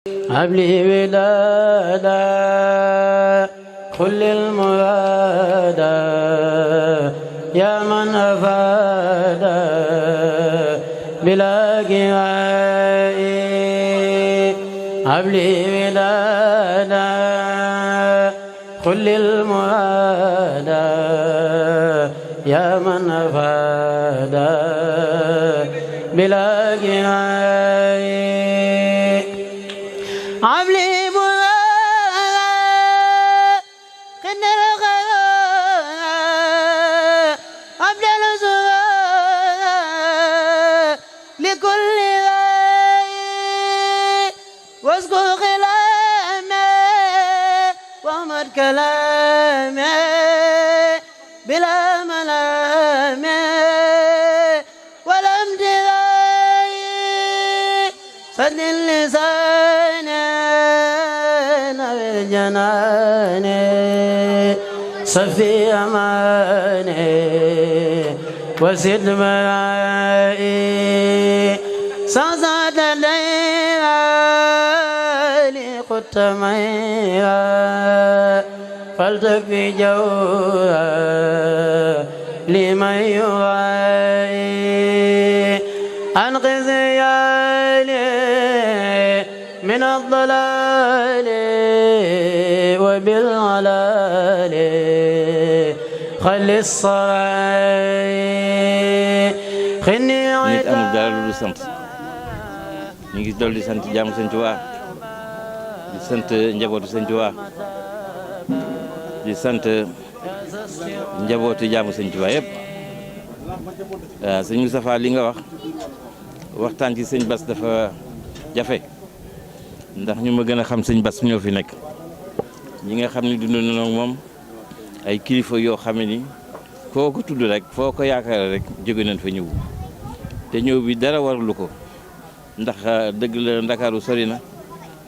هب لي ودادا خل المرادا يا من أفادا بلا كفاء هب لي ودادا خل المرادا يا من أفادا بلا كفاء عبلي لكل غاية واذكر خلامي وامر كلامي بلا ملامي ولا امتغاي صد اللسان نوير جناني صفي أماني وسد مرائي صعصعت الليالي قدت ميرا فلتكفي جورا لمن يرائي أنقذ يالي من الضلال وبالعلال خلي الصراي خني nit amul dara lu sant ñu ngi dolli sant jaamu Sëñ Tuubaa di sant njabootu Sëñ Tuubaa di sant njabootu jaamu Sëñ Tuubaa yëpp waaw sëñ Moustapha li nga waxtaan ci sëñ Bass dafa jafe ndax ñu ma gën a xam sëñ Bass ñoo fi nekk ñi nga xam ne dund na ak moom ay kilifa yoo xam ne ni foo ko tudd rek foo ko yaakaar rek jóge nañ fa ñëw te ñëw bi dara warulu ko ndax dëgg la Ndakaaru sori na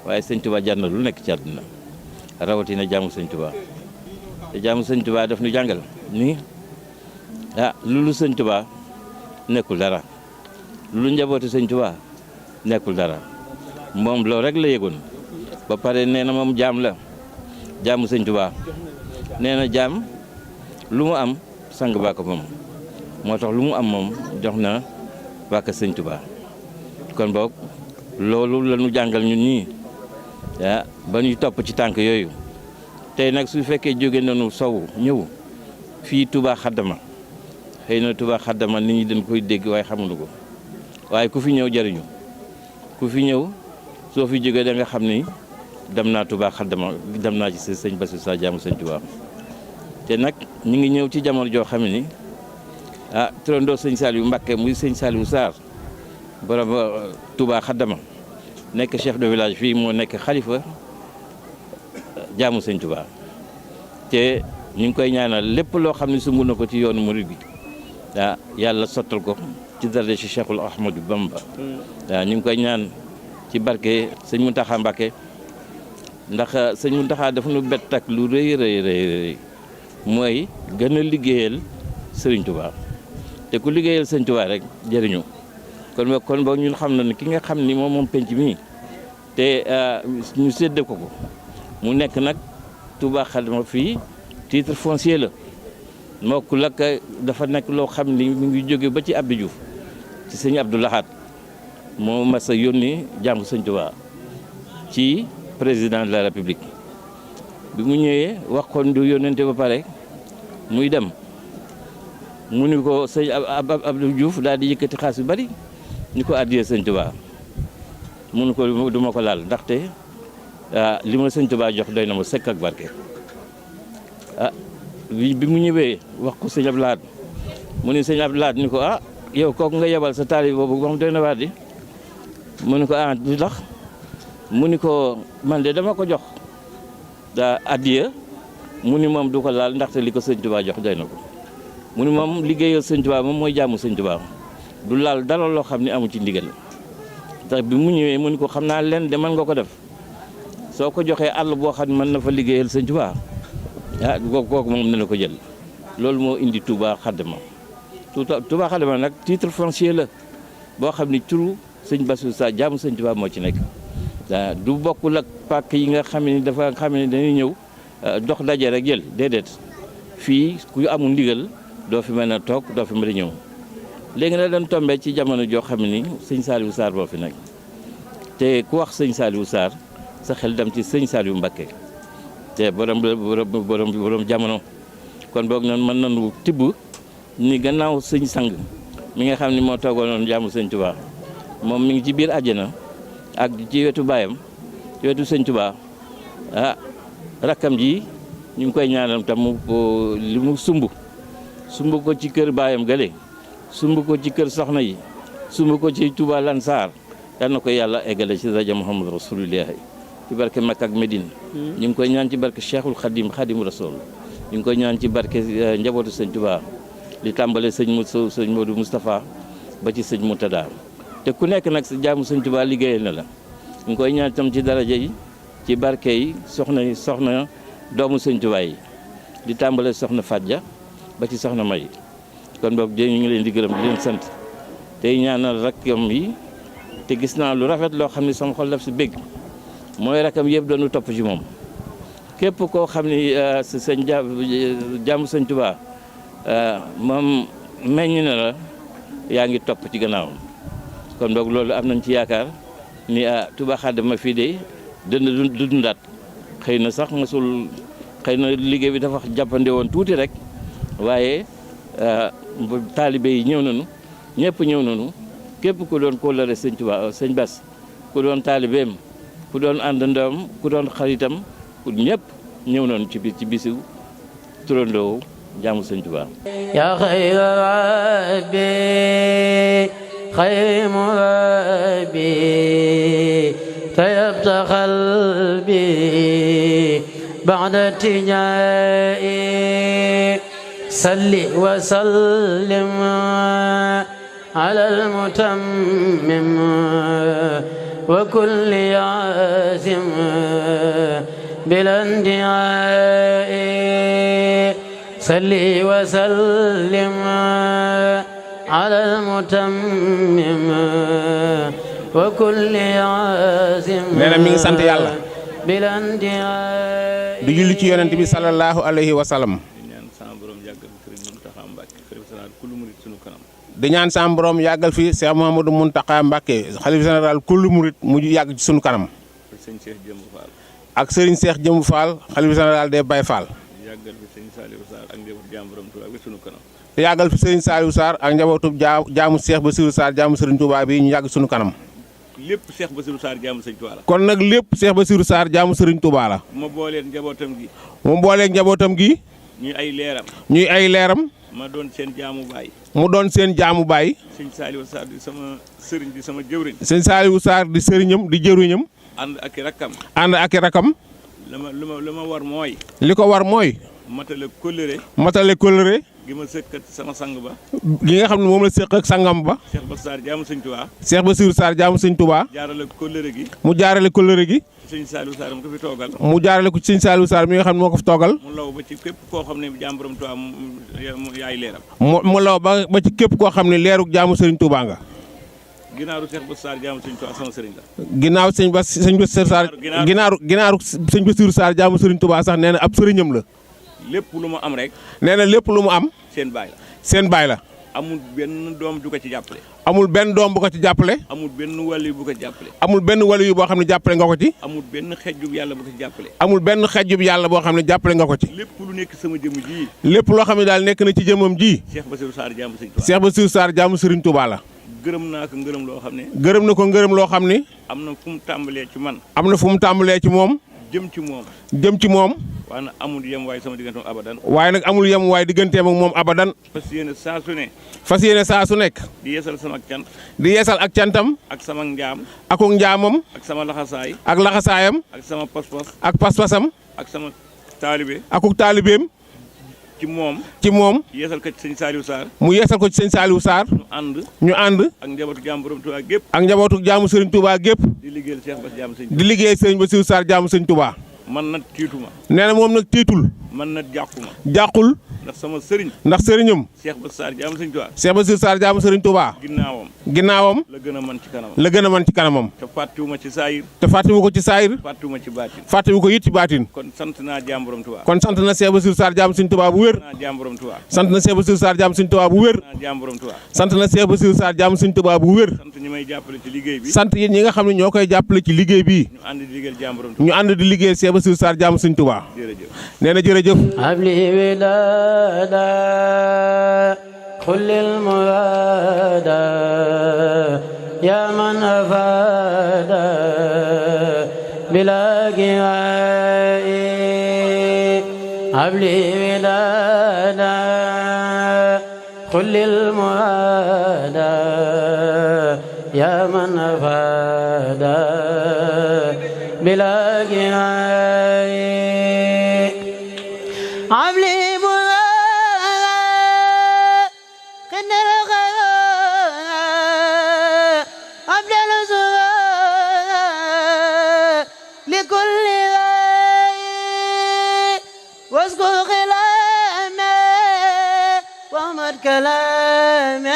waaye Sëñ Tuubaa jar na lu nekk ci àdduna rawatina jaamu Sëñ Tuubaa te jaamu Sëñ Tuubaa daf ñu jàngal ni lu Sëñ Tuubaa nekkul dara lu njabootu Sëñ Tuubaa nekkul dara moom loolu rek la yëgoon ba pare nee na moom jaam la jaamu Sëñ Tuubaa nee na jaam lu mu am sang baa ko moom moo tax lu mu am moom jox na waa kër Sëñ Tuubaa kon boog loolu la ñu jàngal ñun ñii ba ñuy topp ci tànk yooyu tey nag su fekkee jóge nañu sow ñëw fii Touba Xaddama xëy na Touba Xaddama nit ñi dañ koy dégg waaye xamuñu ko waaye ku fi ñëw jariñu ku fi ñëw soo fi jógee da nga xam ni dem naa Touba Xaddama dem naa ci sëñ Bassirou Sarr jaamu Sëñ Tuubaa te nag ñu ngi ñëw ci jamono joo xam ne ni turandoo sëñ Saliou Mbacké muy sëñ Saliou Sarr borom Touba Xaddama nekk chef de village fii moo nekk xalifa jaamu Sëñ Tuubaa te ñu ngi koy ñaanal lépp loo xam ne sumb na ko ci yoonu murid bi yàlla sottal ko ci daraja ci Cheikhul Ahmadou Bamba ñu ngi koy ñaan ci barke sëñ Mountakha Mbacké ndax sëñ Mountakha dafa nu bett ak lu rëy rëy mooy gën a liggéeyal Sëriñ Tuubaa te ku liggéeyal Sëñ Tuubaa rek jëriñu kon boog ñun xam na ne ki nga xam ni moom penc mi te ñu séddee ko mu nekk nag Touba Xaddama fii titre foncier la moo ku lakk dafa nekk loo xam ni mu ngi jóge ba ci Abdou Diouf ci sëñ Abdou Lahad moo mas a yónni jaamu Sëñ Tuubaa ci président de la République bi mu ñëwee wax ko du yónnente ba pare muy dem mu ni ko sëñ Abdou Diouf daal di yëkkati xaalis bi bari ni ko addiyee Sëñ Tuubaa mu ni ko du ma ko laal ndaxte li ma Sëñ Tuubaa jox doy na ma sëkk ak barke bi mu ñëwee wax ko sëñ Abdou Lahad mu ni sëñ Abdou Lahad ni ko yow kooku nga yebal sa taalibe boobu moom doy na waar di mu ni ko du tax mu ni ko man de dama ko jox addiya mu ni moom du ko laal ndaxte li ko Sëñ Tuubaa jox doy na ko mu ni moom liggéeyal Sëñ Tuubaa moom mooy jaamu Sëñ Tuubaa du laal dara loo xam ne amu ci ndigal ndax bi mu ñëwee mu ni ko xam naa leen de mën nga ko def soo ko joxee àll boo xam ne mën na fa liggéeyal Sëñ Tuubaa kooku moom na la ko jël loolu moo indi Touba Xaddama Touba Xaddama nag titre foncier la boo xam ni turu sëñ Bassirou Sarr jaamu Sëñ Tuubaa moo ci nekk du bokkul ak pàkk yi nga xam ne dafa xam ne dañuy ñëw dox daje rek jël déedéet fii ku amul ndigal doo fi mën a toog doo fi mën a ñëw léegi nag dañ tombé ci jamono joo xam ne ni sëñ Saliou Sarr boo fi nag te ku wax sëñ Saliou Sarr sa xel dem ci sëñ Saliou Mbacké te borom jamono kon boog noonu mën nañu tibb ni gannaaw sëñ sang mi nga xam ne moo toogoonoon jaamu sëñ Touba moom mi ngi ci biir àjjana ak ci wetu baayam ci wetu sëñ Touba rakkam ji ñu ngi koy ñaanal tam li mu sumb ko ci kër baayam gale sumb ko ci kër soxna yi sumb ko ci Touba Lansar yal na ko yàlla eggale ci rajo Muhammad Rasulullah ci barke Makka ak Medine ñu ngi koy ñaan ci barke Cheikhul Khadim Rasoul ñu ngi koy ñaan ci barke njabootu sëñ Touba li tàmbale sëñ Modou Moustapha ba ci sëñ Moutada te ku nekk nag sa jaamu sëñ Touba liggéeyal na la ñu ngi koy ñaan tam ci daraja yi ci barke yi soxna doomu sëñ Touba yi di tàmbale soxna Fadja ba ci soxna May kon boog ñu ngi leen di gërëm di leen sant tey ñaanal rakkam yi te gis naa lu rafet loo xam ne sama xol daf si bég mooy rakkam yëpp doonu topp ci moom képp koo xam ne sëñ jaamu sëñ Touba moom meññ na la yaa ngi topp ci gannaawam kon boog loolu am nañ ci yaakaar ni Touba Xaadima fii de dënd dundaat xëy na sax masul xëy na liggéey bi dafa jàppande woon tuuti rek waaye taalibe yi ñëw nañu ñëpp ñëw nañu képp ku doon kóllëre sëñ Touba sëñ Bass ku doon taalibeem ku doon àndandoom ku doon xaritam ñëpp ñëw nañu ci bisu turandoo jaamu sëñ Touba ya xayra rabbi xayri murabbi tayabta qalbi ba'da tijaa'i salli wa sallim ala al-mutammim wa kulli yaasim bila intihaa'i salli wa sallim ala al-mutammim wa kulli yaasim nee na mi ngi sant yàlla bila intihaa'i di julli ci yonent bi sallallahu alayhi wa sallam di ñaan sama borom yàggal fi Cheikh Mouhamadou Mountakha Mbacké xalifa général kullu murit mu yàgg ci sunu kanam ak Serigne Cheikh Jëmb Fall xalifa général des Baye Fall te yàggal fi Serigne Saliou Sarr ak njabootu jaamu Cheikh Bassirou Sarr jaamu Serigne Touba bi ñu yàgg sunu kanam lépp Cheikh Bassirou Sarr jaamu Serigne Touba la kon nag lépp Cheikh Bassirou Sarr jaamu Serigne Touba la ma booleeg njabootam gi ñuy ay leeram ma doon seen jaamu baay mu doon seen jaamu baay sëñ Saliou Sarr di sama sëriñ di sama jëwriñ sëñ Saliou Sarr di sëriñam di jëwriñam ànd ak i rakkam li ma war mooy li ko war mooy matale kóllëre gi ma sëkkat sama sang ba gi nga xam ne moom la sëq ak sangam ba Cheikh Bassirou Sarr jaamu sëñ Touba jaamu sëñ Touba mu jaarale kóllëre gi sëñ Saliou Sarr mu ko fi toogal mu jaarale ko ci sëñ Saliou Sarr mi nga xam ne moo ko fi toogal mu law ba ci képp koo xam ne jaam borom Touba yaay leeram mu law ba ci képp koo xam ne leeruk jaamu sëriñ Touba nga ginaaru Cheikh Bassirou Sarr jaamu sëñ Touba sama sëriñ la ginnaaw sëñ Bassirou Sarr ginaaru sëñ Bassirou Sarr jaamu sëriñ Touba sax nee na ab sëriñam la lépp lu mu am rek nee na lépp lu mu am seen baay la amul benn doom bu ko ci jàppale amul benn doom bu ko ci jàppale amul benn wàll yu bu ko jàppale amul benn wàll yu boo xam ne jàppale nga ko ci amul benn xejjub yàlla bu ko ci jàppale amul benn xejjub yàlla boo xam ne jàppale nga ko ci lépp lu nekk sama jëmm ji lépp loo xam ne daal nekk na ci jëmmam ji Cheikh Bassirou Sarr jaamu sëñ Touba Cheikh Bassirou Sarr jaamu sëriñ Touba la gërëm naa ko ngërëm loo xam ne gërëm na ko ngërëm loo xam ne am na fu mu tàmbalee ci man am na fu mu tàmbalee ci moom jëm ci moom waaye nag amul yem waay sama diggante moom abadan waaye nag amul yem waay digganteem ak moom abadan fas yéene saa su nekk di yeesal sama cant di yeesal ak cantam ak sama njaam akuk njaamam ak sama laxasaay ak laxasaayam ak sama pas-pas ak pas-pasam ak sama taalibe akuk taalibeem ci moom yeesal ko ci sëñ Saliou Sarr mu yeesal ko ci sëñ Saliou Sarr ñu ànd ak njabootu jaamu borom Touba gépp ak njabootu jaamu sëriñ Touba gépp di liggéeyal Cheikh Bass jaamu sëñ di liggéey sëñ Bassirou Sarr jaamu sëñ Touba man nag tiituma nee na moom nag tiitul man nag jàquma jàqul ndax sama sëriñ. ndax sëriñam. Cheikh Bassirou Sarr jaamu Sëriñ Touba. Cheikh Bassirou Sarr jaamu Sëriñ Touba. ginnaawam. la gën a mën ci kanamam. la gën a mën ci kanamam. te fàttiwuma ci saayir. te fàttiwu ko ci saayir. fàttiwuma ci baatin. fàttiwu ko it ci baatin. kon sant naa jaam borom Touba. kon sant na Cheikh Bassirou Sarr jaamu Sëriñ Touba bu wér. sant na Cheikh Bassirou Sarr jaamu Sëriñ Touba bu wér. sant na Cheikh Bassirou Sarr jaamu Sëriñ Touba bu wér. sant ñi may jàppale ci liggéey bi. sant yéen ñi nga xam ne ñoo koy jàppale ci liggéey bi. ñu ànd di liggéeyal jaam borom Touba. ñu ànd di liggéeyal Cheikh Bassirou Sarr jaamu Sëriñ Touba. jërëjëf. nee na jërëjëf. abli wilada xullil murada ya man afada bila giwai abli wilada xullil murada ya man afada bila giwai abli كلامي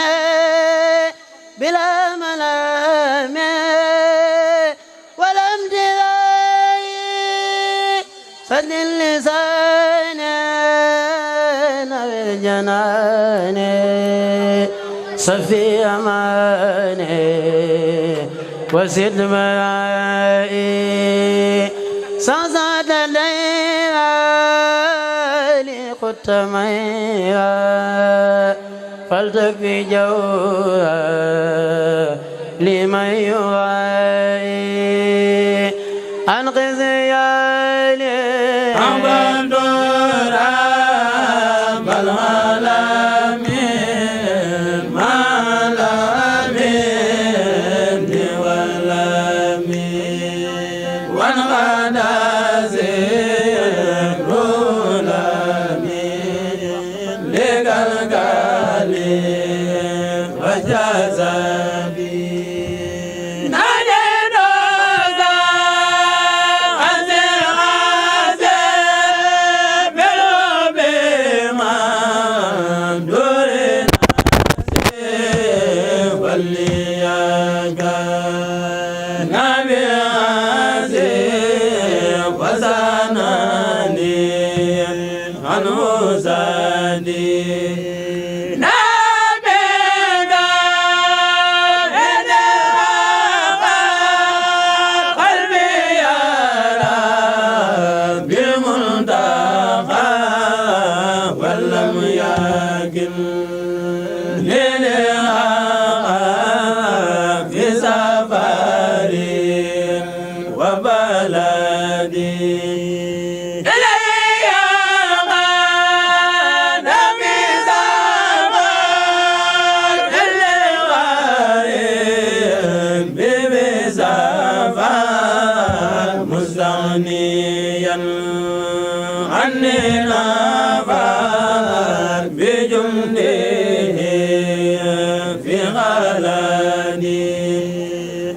بلا ملامي ولا امتداء صد اللسان نبي الجنان صفي أماني وسد مرائي صعصعت الليالي قدت ميا فلتكفي جوها لمن يغاي أنقذ يالي عبد رب العالمين ما الأمين والأمين والغدا زير الأمين لقلقالي وجازبي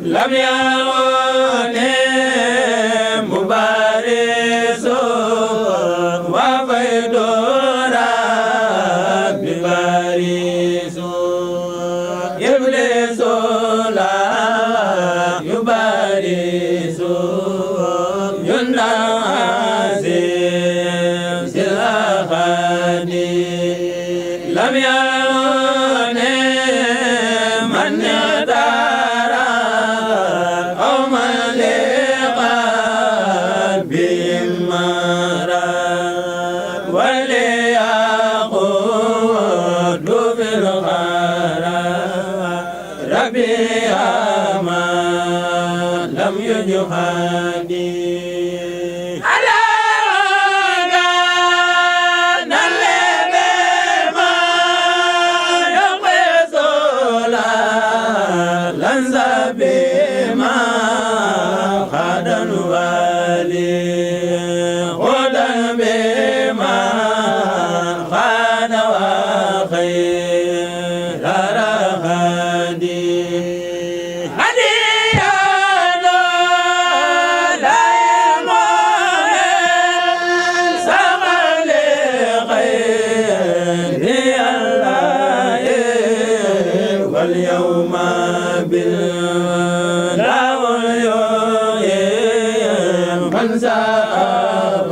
لم يروني مبارس وفيد ربي بارس إبليس لا يبارس ينازل سلاخاني لم يروني من من ساءه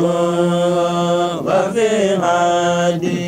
وفي هادي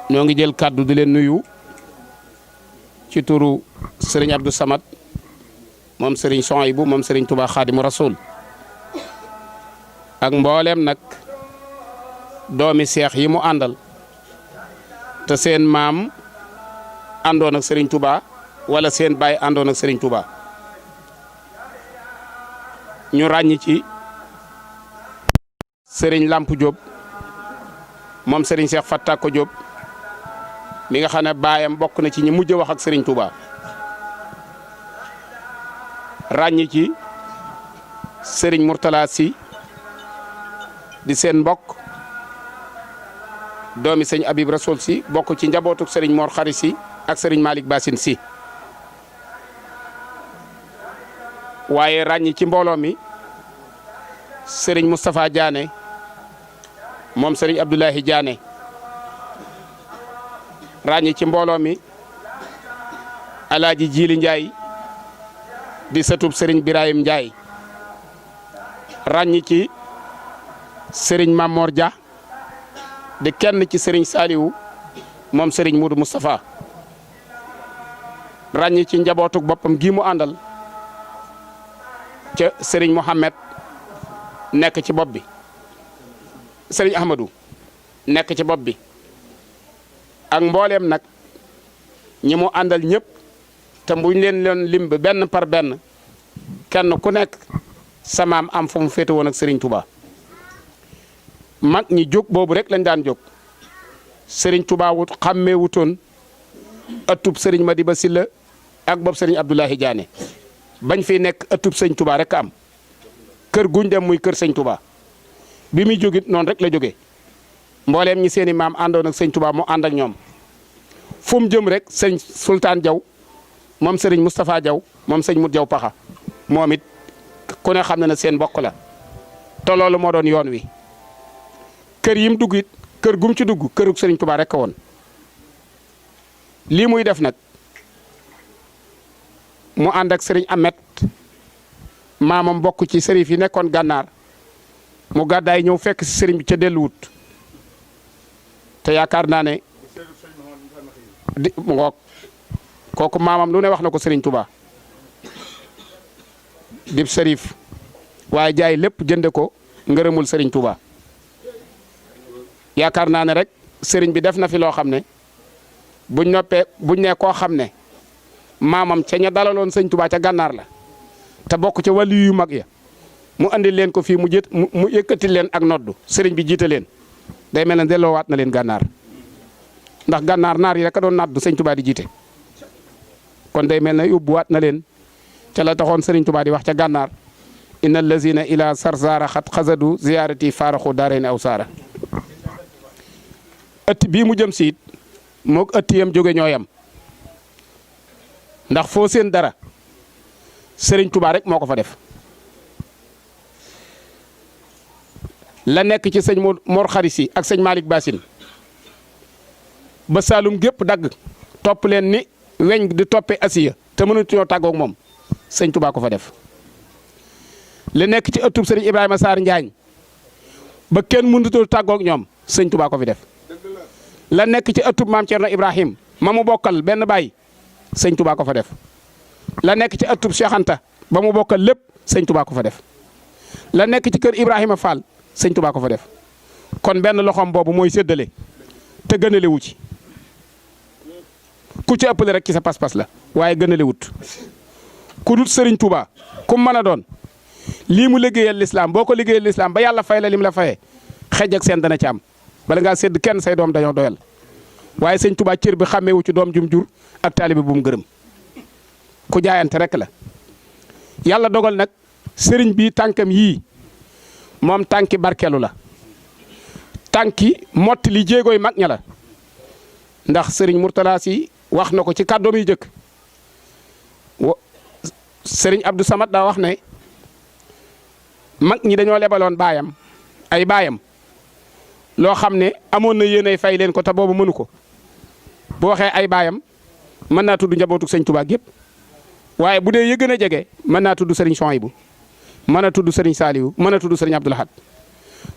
ñoo ngi jël kàddu di leen nuyu ci turu sëriñ Abdou Samad moom sëriñ Souhaïbou moom sëriñ Touba Xaadimu Rasuul ak mbooleem nag doomi seex yi mu àndal te seen maam àndoon ak sëriñ Touba wala seen baay àndoon ak sëriñ Touba ñu ràññi ci sëriñ Lamp Diop moom sëriñ Cheikh Fattako Diop mi nga xam ne baayam bokk na ci ñi mujj wax ak Serigne Touba ràññi ci Serigne Mourtala Sy di seen mbokk doomi sëñ Habib Rasoul Sy bokk ci njabootuk Serigne Mor Khary Sy ak Serigne Malick Bassine Sy waaye ràññi ci mbooloo mi Serigne Moustapha Diané moom Serigne Abdoulahi Diané ràññi ci mbooloo mi Alaaji Jili Ndiaye di sëtub Serigne Birahim Ndiaye ràññi ci Serigne Mamor Dia di kenn ci Serigne Saliou moom Serigne Moudou Moustapha ràññi ci njabootuk boppam gi mu àndal ca Serigne Mohamed nekk ci bopp bi Serigne Ahmadou nekk ci bopp bi ak mbooleem nag ñi mu àndal ñëpp te buñ leen lim ba benn par benn kenn ku nekk samaam am fu mu féete woon ak Serigne Touba mag ñi jóg boobu rek lañ daan jóg Serigne Touba wut xàmmee wutoon ëttub Serigne Madiba Sylla ak bopp Serigne Abdoulahi Diané bañ fi nekk ëttub Serigne Touba rek am kër guñ dem muy kër Serigne Touba bi muy jógit noonu rek la jógee mbooleem ñi seeni maam àndoon ak Serigne Touba mu ànd ak ñoom fu mu jëm rek sëñ Sultaan Diaw moom Serigne Moustapha Diaw moom sëñ Mut Diaw Paxa moom it ku ne xam na ne seen mbokk la te loolu moo doon yoon wi kër yi mu dugg it kër gum ci dugg kërug Serigne Touba rek a woon lii muy def nag mu ànd ak Serigne Amet maamam bokk ci sërif yi nekkoon gànnaar mu gàddaay ñëw fekk si sëriñ bi ca delluwut te yaakaar naa ne mu ngoog kooku maamam lu ne wax na ko sëriñ Touba dib sërif waaye jaay lépp jënde ko ngërëmul sëriñ Touba yaakaar naa ne rek sëriñ bi def na fi loo xam ne buñ ne koo xam ne maamam ca ña dalaloon sëñ Touba ca gànnaar la te bokk ca wàllu yu mag ya mu andi leen ko fii mu yëkkati leen ak noddu sëriñ bi jiite leen day mel ne delloowaat na leen gànnaar ndax gànnaar naar yi rek a doon naddu sëñ Touba di jiite kon day mel ne yóbbuwaat na leen ca la taxoon sëriñ Touba di wax ca gànnaar inna allazina ila sarsara xat xasadu ziyaarati faaraxu daareeni aw saara ëtt bii mu jëm siit moog ëtt yam jóge ñoo yam ndax foo seen dara sëriñ Touba rek moo ko fa def la nekk ci sëñ Mor Xarisi ak sëñ Malick Bassine ba Saalum gépp dagg topp leen ni weñ di toppee asiya te mënatuñoo tàggoog moom sëñ Touba ko fa def li nekk ci ëttub sëriñ Ibrahima Sarr Njaañ ba kenn mënutoo tàggoog ñoom sëñ Touba ko fi def la nekk ci ëttub maam Thierno Ibrahim ma mu bokkal benn baay sëñ Touba ko fa def la nekk ci ëttub Cheikh Anta ba mu bokkal lépp sëñ Touba ko fa def la nekk ci kër Ibrahima Fall sëñ Touba ko fa def kon benn loxoom boobu mooy séddale te gënale wu ci ku ci ëppale rek ci sa pas-pas la waaye gënale wut ku dul sëriñ Touba ku mën a doon lii mu liggéeyal lislaam boo ko liggéeyal lislaam ba yàlla fay la lim la fayee xej ak seen dana ci am bala ngaa sédd kenn say doom dañoo doyal waaye sëñ Touba cër bi xàmmeewu ci doom jum jur ak taalibe bu mu gërëm ku jaayante rek la yàlla dogal nag sëriñ bi tànkam yii moom tànki barkeelu la tànki motti li jéegooy mag ña la ndax sëriñ Mourtala si wax na ko ci kàddoom yu jëkk sëriñ Abdou Samad daa wax ne mag ñi dañoo lebaloon baayam ay baayam loo xam ne amoon na yéenay fay leen ko te boobu mënu ko bu waxee ay baayam mën naa tudd njabootu sëñ Touba gépp waaye bu dee yëgën a jege mën naa tudd sëriñ Souhaïbou mën a tudd sëriñ Saliou mën a tudd sëriñ Abdou Lahad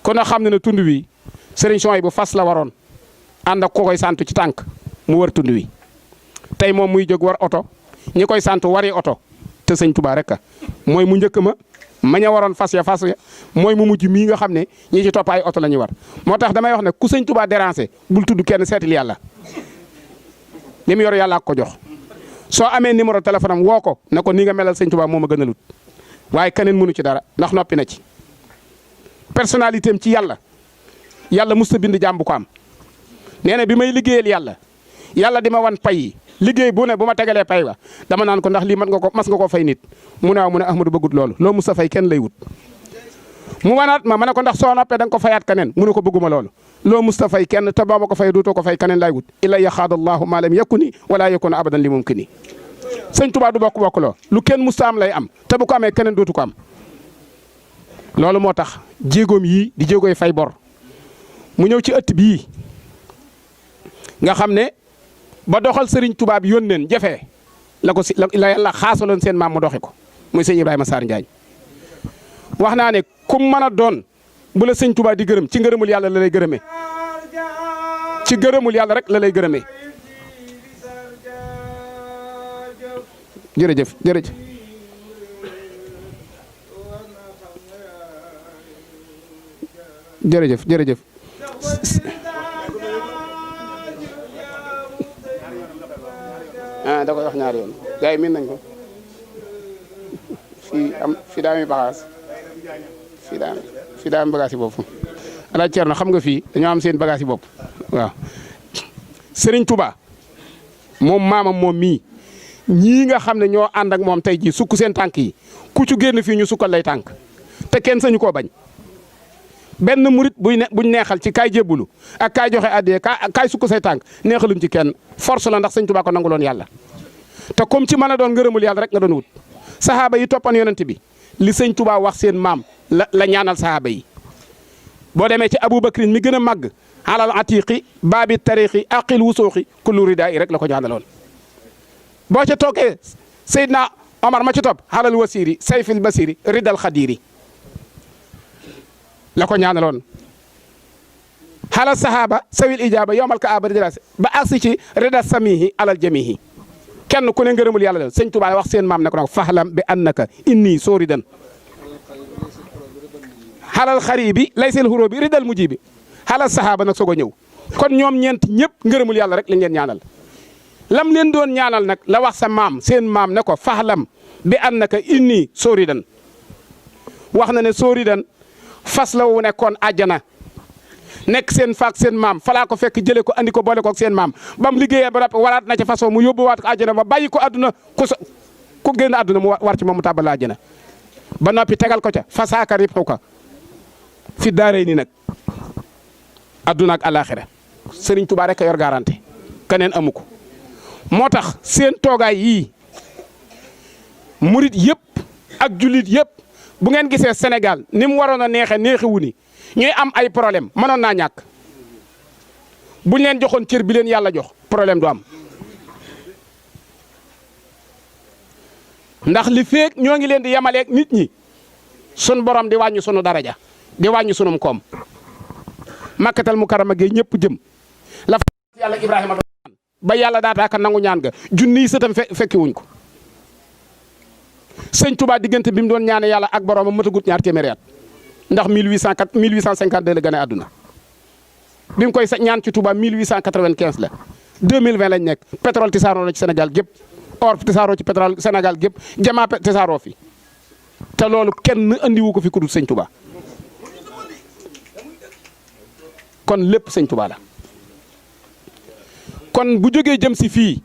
kon a xam ne tund wi sëriñ Souhaïbou fas la waroon ànd ak ko koy sant ci tànk mu war tund wi tey moom muy jóg war oto ñi koy sant wari oto te sëñ Touba rek a mooy mu njëkk ma ña waroon fas ya mooy mu mujj mii nga xam ne ñi ci topp ay oto la ñuy war moo tax damay wax ne ku sëñ Touba déranger bul tudd kenn seetil yàlla li mu yor yàlla ko jox soo amee numéro téléphone am woo ko ne ko nii nga melal sëñ Touba moo ma gënalut waaye keneen mënu ci dara ndax noppi na ci personnalité am ci yàlla mës ta bind jàmm bu ko am nee na bi may liggéeyal yàlla di ma wan pay yi liggéey bu ne bu ma tegalee pay wa dama naan ko ndax lii mas nga ko fay nit mu ne waaw mu ne Ahmadou bëggut loolu loo mës a fay kenn lay wut mu wanaat ma ne ko ndax soo noppee da nga ko fayaat keneen mu ne ko bëgguma loolu loo mës a fay kenn te boo ma ko fay duutoo ko fay keneen lay wut illa yaxaadallahu ma lam yakuni wala yakunu abadan li mumkini sëñ Touba du bokk loo lu kenn mës a am lay am te bu ko amee keneen dootu ko am loolu moo tax jéegoom yii di jéegooy fay bor mu ñëw ci ëtt bii nga xam ne ba doxal Serigne Touba bi yónneen jafe la ko si la yàlla xaasaloon seen maam mu doxi ko muy sëñ Ibrahima Sarr Njaañ wax naa ne kum mën a doon bu la sëñ Touba di gërëm ci ngërëmul yàlla la lay gërëmee ci gërëmul yàlla rek la lay gërëmee jërëjëf jërëjëf jërëjëf jërëjëf da koy wax ñaari yoon gars yi miin nañ ko fii daa mi bagaas fii daa am bagaas yi bopp Alaaji Cerno xam nga fii dañoo am seen bagaas yi bopp waaw Serigne Touba moom maamam moom mii ñii nga xam ne ñoo ànd ak moom tey jii sukk seen tànk yi ku ci génn fii ñu sukkal lay tànk te kenn sañu koo bañ benn murit buñ neexal ci kaay jébbulu ak kaay joxe addiya kaay sukk say tànk neexaluñ ci kenn force la ndax sëñ Touba ko nanguloon yàlla te comme ci mën a doon ngërëmul yàlla rek nga doon wut saxaaba yi toppan yonent bi li sëñ Touba wax seen maam la ñaanal saxaaba yi boo demee ci Aboubacrin mi gën a màgg alal atiqi baabi tariqi aqil wusuuqi kullu ridaa yi rek la ko ñaanaloon boo ca toogee Seydina Omar ma ci topp alal wasiri sayfil basiri ridal xadiri la ko ñaanaloon xala sahaba sawil ijaba yowmal ka aba dirase ba agsi ci rida samihi alal jamihi kenn ku ne ngërëmul yàlla la sëñ Tuubaa wax seen maam ne ko nag fahlam bi annaka inni soridan xalal xaribi laysil hurubi ridal mujibi xalal sahaba nag soog a ñëw kon ñoom ñeent ñëpp ngërëmul yàlla rek lañ leen ñaanal lam leen doon ñaanal nag la wax sa maam seen maam ne ko fahlam bi annaka inni soridan wax na ne soridan fas la wu nekkoon àjjana nekk seen faak seen maam falaa ko fekk jëlee ko andi ko boole ko ak seen maam ba mu liggéeyee ba waraat na ca façon mu yóbbuwaat ko àjjana ba bàyyi ko àdduna ku génn àdduna mu war ci moom mu tàbbal àjjana ba noppi tegal ko ca fasaaka rib xu ko fi daaree ni nag àdduna ak alaxira Sëriñ Tuubaa rek a yor garanti keneen amu ko moo tax seen toogaay yii murit yëpp ak jullit yëpp bu ngeen gisee Sénégal ni mu waroon a neexiwu ni ñuy am ay problème mënoon naa ñàkk buñ leen joxoon cër bi leen yàlla jox problème du am ndax li feek ñoo ngi leen di yemaleeg nit ñi sun borom di wàññi sunu daraja di wàññi sunum koom makkatal mukarrama gi ñëpp jëm la fa yàlla Ibrahima doon ba yàlla daataaka nangu ñaan ga junniy sëtam fekki wuñ ko sëñ Touba diggante bi mu doon ñaane yàlla ak boromam matagut ñaar téeméeri at ndax 1852 la gane àdduna bi mu koy ñaan ci Touba 1895 la 2020 lañ nekk pétrole tisaaroo na ci Sénégal gépp or tisaaroo ci pétrole Sénégal gépp jamaa tisaaroo fi te loolu kenn andiwu ko fi ku dul sëñ Touba kon lépp sëñ Touba la kon bu jógee jëm si fii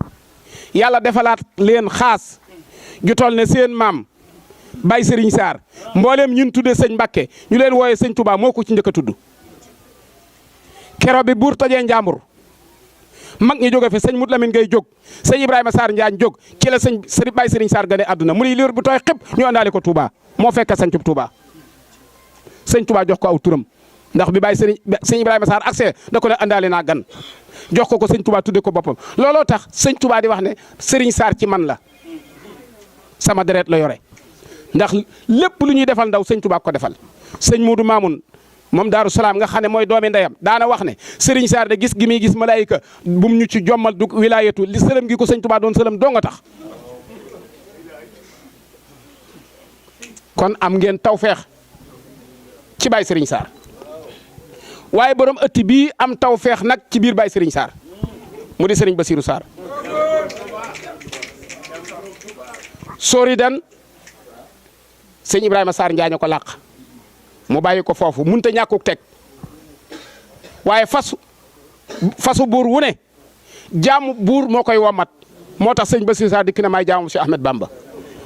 yàlla defalaat leen xaas ju toll ne seen maam Baye Serigne Sarr mbooleem ñun tuddee sëñ Mbàkke ñu leen wooyee sëñ Touba moo ko ci njëkk a tudd kero bi buur tojee Njàmbur mag ñi jóge fi sëñ Mut Lamin ngay jóg sëñ Ibrahima Sarr Njaañ jóg ci la Baye Serigne Sarr gane àdduna mu ni liir bu tooy xëpp ñu àndaale ko Touba moo fekk sañcub Touba sëñ Touba jox ko aw turam ndax bi Baye sëñ Ibrahima Sarr accès da ko ne àndaale naa gan jox ko sëñ Touba tudde ko boppam looloo tax sëñ Touba di wax ne Serigne Sarr ci man la sama deret la yore ndax lépp lu ñuy defal ndaw sëñ Touba ko defal sëñ Modou Mamoun moom Daaru Salaam nga xam ne mooy doomi ndeyam daana wax ne Serigne Sarr de gis gi muy gis malaayika bum ñu ci jommal du wilaayatu li sëlëm gi ko sëñ Touba doon sëlëm doo nga tax kon am ngeen tawfeex ci Baye Serigne Sarr waaye borom ëtt bii am tawfeex nag ci biir Baye Serigne Sarr mu di Serigne Bassirou Sarr sori dan sëñ Ibrahima Sarr Njaañ ko làq mu bàyyi ko foofu mënut a ñàkkuk teg waaye fasu buur wu ne jaamu buur moo koy womat moo tax sëñ Bassirou Sarr dikk na may jaamu si Ahmed Bamba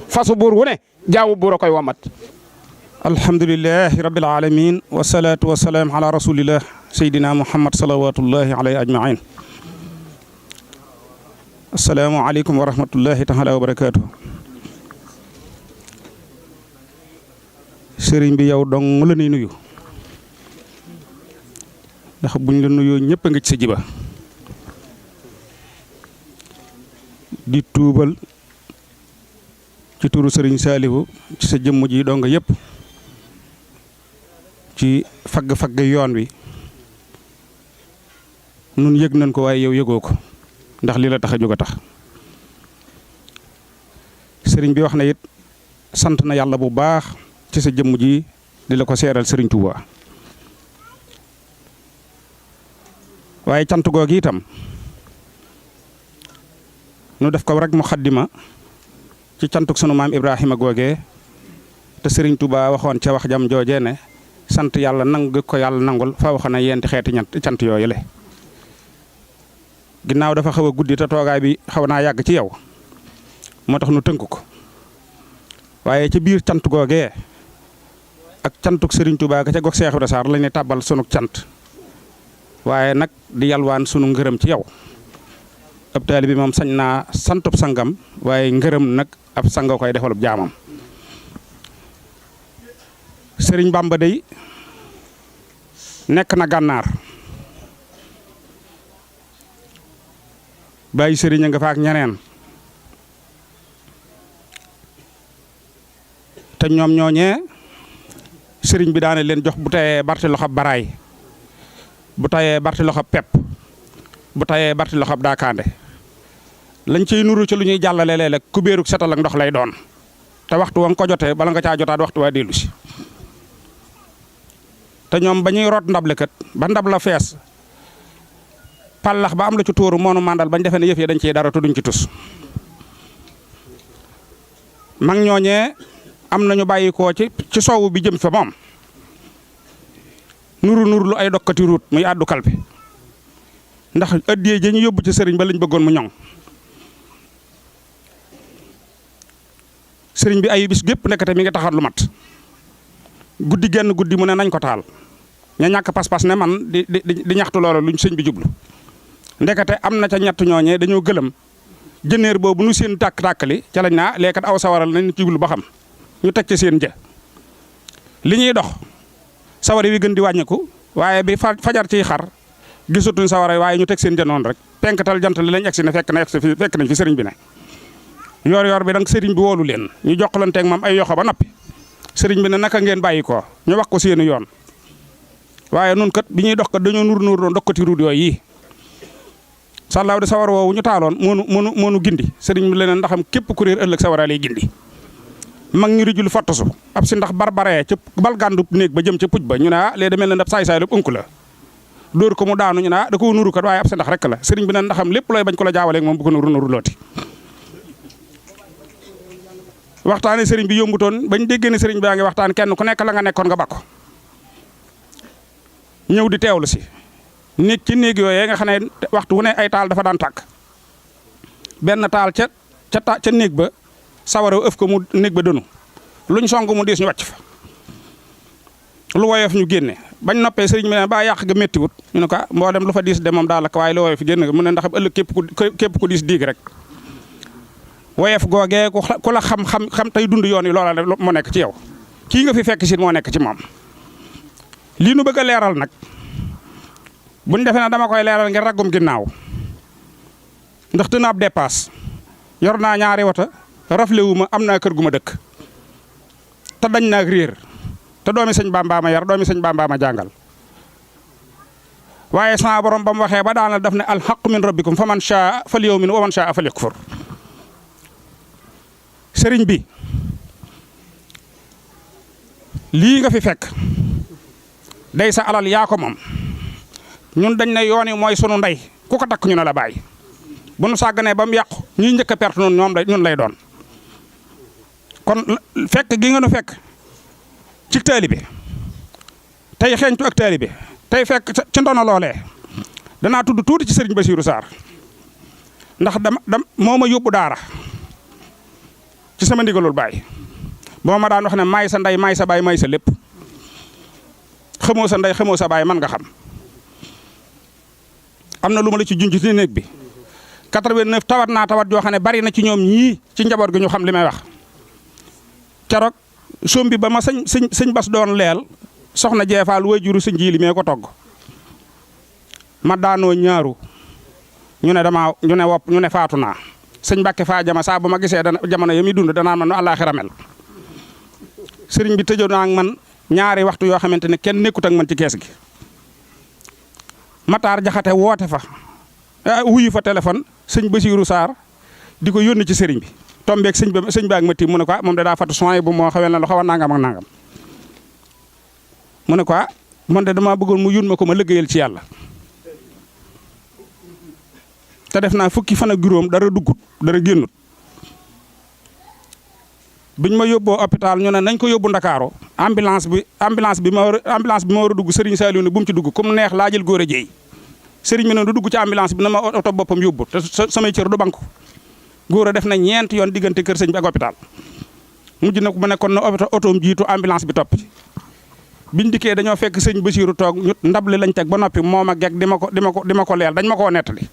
fasu buur wu ne jaamu buur a koy womat. alhamdulilahi rabbil alamin wasalaatu wasalaam ala rasulillah sayyidina muhammad salawatullahi alayhi ajmain asalaamu aleykum wa rahmatullahi taala wa barakatuh sëriñ bi yow dong la ñuy nuyu ndax buñ la nuyoo ñëpp a ngi ci sa jiba di tuubal ci turu sëriñ Saalihu ci sa jëmm ji dong yëpp ci fagg-fagg yoon wi nun yëg nañ ko waaye yow yëgoo ko ndax li la tax a jóg a tax sëriñ bi wax na it sant na yàlla bu baax ci sa jëmm ji di la ko seeral sëriñ Touba waaye cant googu itam nu def ko rek mu xaddima ci cantuk sunu maam Ibrahima googee te sëriñ Touba waxoon ca wax jam joojee ne sant yàlla nangu ko yàlla nangul fa wax na yenti xeeti cant yooyu le ginnaaw dafa xaw a guddi te toogaay bi xaw naa yàgg ci yow moo tax nu tënk ko waaye ci biir cant googee ak cantuk Serigne Touba ga ca gox Cheikh Ibra Sarr la ñuy tàbbal sunu cant waaye nag di yalwaan sunu ngërëm ci yow ab taalibe bi moom sañ naa santub sangam waaye ngërëm nag ab sanga koy defalub jaamam Serigne Bamba day nekk na gànnaar bàyyi Serigne nga fa ak ñeneen te ñoom ñooñee sëriñ bi daane leen jox bu tayee barti loxob baraay bu tayee barti loxob pepp bu tayee barti loxob daakaande lañ ciy nuru ci lu ñuy jàllale léeg-léeg kubéeruk setal ak ndox lay doon te waxtu wa nga ko jotee bala nga caa jotaat waxtu waa dellu si te ñoom ba ñuy root ndab kat ba ndab la fees pàllax ba am la ci tuuru moonu màndal bañ defee ne yëf yi dañ ciy dara te duñ ci tus mag ñooñee am nañu bàyyi koo ci soowu bi jëm fa moom nuru lu ay dokkati ruut muy àddu kalpe ndax ëddiyee ji ñu yóbbu ci sëriñ ba lañ bëggoon mu ñoŋ sëriñ bi ay bis gépp nekkate mi ngi taxaat lu mat guddi genn guddi mu ne nañ ko taal ña ñàkk pas-pas ne man di ñaxtu loolu luñ sëñ bi jublu ndekete am na ca ñett ñooñee dañoo gëlëm jëneer boobu nu seen tàkk-tàkkali ca lañ naa léekat aw sawaral nañ ci jublu ba xam ñu teg ci seen jë li ñuy dox sawara wi gën di wàññiku waaye bi fajar ciy xar gisatuñ sawara waaye ñu teg seen jë noonu rek penkatal jant li lañ egsi ne fekk nañ fi sëriñ bi ne yor bi dang sëriñ bi woolu leen ñu jokkalanteeg moom ay yoxo ba noppi sëriñ bi ne naka ngeen bàyyi ko ñu wax ko seeni yoon waaye nun kat bi ñuy dox kat dañoo nur doon dokkati ruud yooyu yi sàllaaw de sawar woowu ñu taaloon moonu gindi sëriñ bi leneen ndaxam képp ku réer ëllëg sawara lay gindi mag ñu rijul fottasu ab si ndax barbaree ca bal gàndu néeg ba jëm ca puj ba ñu ne léegi da mel ne ndab saay-saay lépp ënku la dóor ko mu daanu ñu ne da koo nuru kat waaye ab si ndax rek la sëriñ bi ne ndaxam lépp looy bañ ko la jaawaleeg moom bu ko nuru looti waxtaane sëriñ bi yombutoon bañ déggee ne sëriñ baa ngi waxtaan kenn ku nekk la nga nekkoon nga bakko ñëw di teewlu si néeg ci néeg yooyee nga xam ne waxtu wu ne ay taal dafa daan tàkk benn taal ca néeg ba sawara ëf ko mu néeg ba dënu luñ song mu diis ñu wàcc fa lu woyof ñu génne bañ noppee sëriñ bi ne ba yàq ga méttiwut ñu ne ko mboolem lu fa diis de moom daal la waaye lu woyof génn mu ne ndax ëllëg képp ku diis diig rek woyof googee ku la xam tey dund yoon yi loola moo nekk ci yow kii nga fi fekk si moo nekk ci moom lii nu bëgg a leeral nag buñ defee ne dama koy leeral ngir raggum ginnaaw ndax tëna ab dépasse yor naa ñaari wata raflewu ma am naa kër gu ma dëkk te dañ naag réer te doomi sëñ Bamba ma yar doomi sëñ Bamba ma jàngal waaye sama borom ba mu waxee ba daanal daf ne alxaqu min rabbikum fa man shaa fal yu'min wa man shaa fal yakfur sëriñ bi lii nga fi fekk day sa alal yaa ko moom ñun dañ ne yoon yi mooy sunu ndey ku ko takk ñu ne la bàyyi bu nu sàgganee ba mu yàqu ñuy njëkk a perte noonu ñun lay doon kon fekk gi nga nu fekk ci taalibe tey xeeñtu ak taalibe tey fekk ci ndono loolee danaa tudd tuuti ci sëriñ Bassirou Sarr ndax moo ma yóbbu daara ci sama ndigalul baay boo ma daan wax ne maay sa ndey maay sa baay maay sa lépp xamoo sa ndey xamoo sa baay man nga xam am na lu ma la ci junj ci néeg bi 89 tawat naa tawat yoo xam ne bari na ci ñoom ñii ci njaboot gi ñu xam li may wax keroog som bi ba ma sëñ bas doon leel soxna jeefaal waajuru sëñ jiili mee ko togg ma daanoo ñaaru ñu ne faatu naa sëñ Mbàkke faa jama saa bu ma gisee jamono ya muy dund danaa man nu àllaaxira mel sëriñ bi tëjoon naa ak man ñaari waxtu yoo xamante ne kenn nekkut ak man ci kees gi Matar Jaxate woote fa wuyu fa téléphone sëñ Bassirou Sarr di ko yónni ci sëriñ bi tombeeg sëñ ba ak ma tiim mu ne ko moom da daa fatu soin bu moo xawel na lu xaw a nangam ak nangam mu ne ko man de dama bëggoon mu yun ma ko ma liggéeyal ci yàlla te def naa fukki fan ak juróom dara duggut dara génnut biñ ma yóbboo hôpital ñu ne nañ ko yóbbu Ndakaaru ambulance bi ma war a dugg Serigne Saliou ne bu mu ci dugg comme neex laa jël góor a jéey Serigne bi ne du dugg ci ambulance bi na ma oto boppam yóbbu te samay cër du banku góor a def na ñeent yoon diggante kër sëñ bi ak hôpital mujj na ko ma ne kon na otoom jiitu ambulance bi topp ci biñ dikkee dañoo fekk sëñ Bassirou toog ñu ndab li lañ teg ba noppi moom ak di ma ko leel dañ ma koo nettali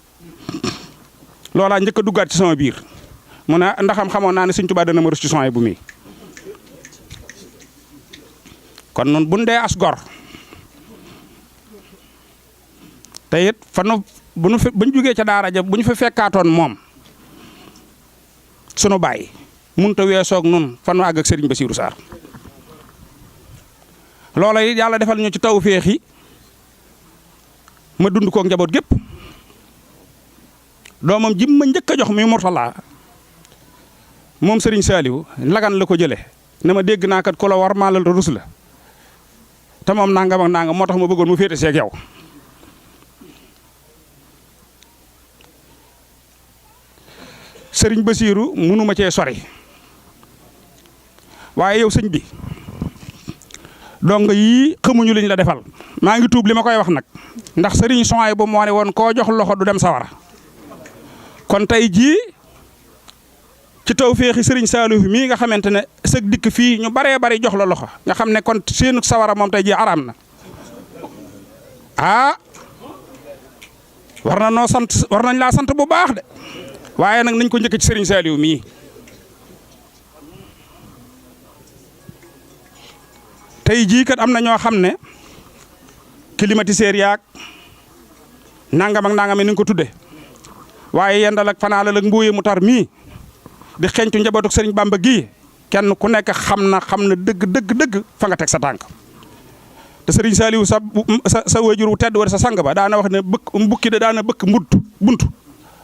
loolaa njëkk a duggaat ci sama biir mu ne ndaxam xamoon naa ne sëñ Tuubaa dana ma rus ci son bu muy kon nun buñ dee as gor te it buñ jugee ca daara ja bu ñu fa fekkaatoon moom sunu baay mënut a weesoog nun fa nu àgg ak Serigne Bassirou Sarr loola it yàlla defal ñu ci tawféex yi ma dund koog njaboot gépp doomam ji ma njëkk a jox mi Mourtala moom Serigne Saliou lagan la ko jëlee ne ma dégg naa kat ku la war maalal te rus la te moom nangam ak nangam moo tax ma bëggoon mu féete seeg yow. Serigne Bassirou mënuma cee sori waaye yow sëñ bi donc yii xamuñu liñ la defal maa ngi tuub li ma koy wax nag ndax Serigne Souhaïbou moo ne woon koo jox loxo du dem sawara kon tey jii ci tawféexi Serigne Saliou mii nga xamante ne sëg dikk fii ñu baree bari jox la loxo nga xam ne kon seenu sawara moom tey jii araam na war na noo sant war nañ laa sant bu baax de waaye nag nañ ko njëkk ci Serigne Saliou mii tey jii kat am na ñoo xam ne climatiseur yaag nangam ak nangam ni nga ko tudde waaye yendal ak fanaalal ak mbuuye mu tar mii di xeeñtu njabootu Serigne Bamba gii kenn ku nekk xam na dëgg fa nga teg sa tànk te Serigne Saliou sa wajur wu tedd war sa sang ba daana wax ne mbukki de daana bëkk buntu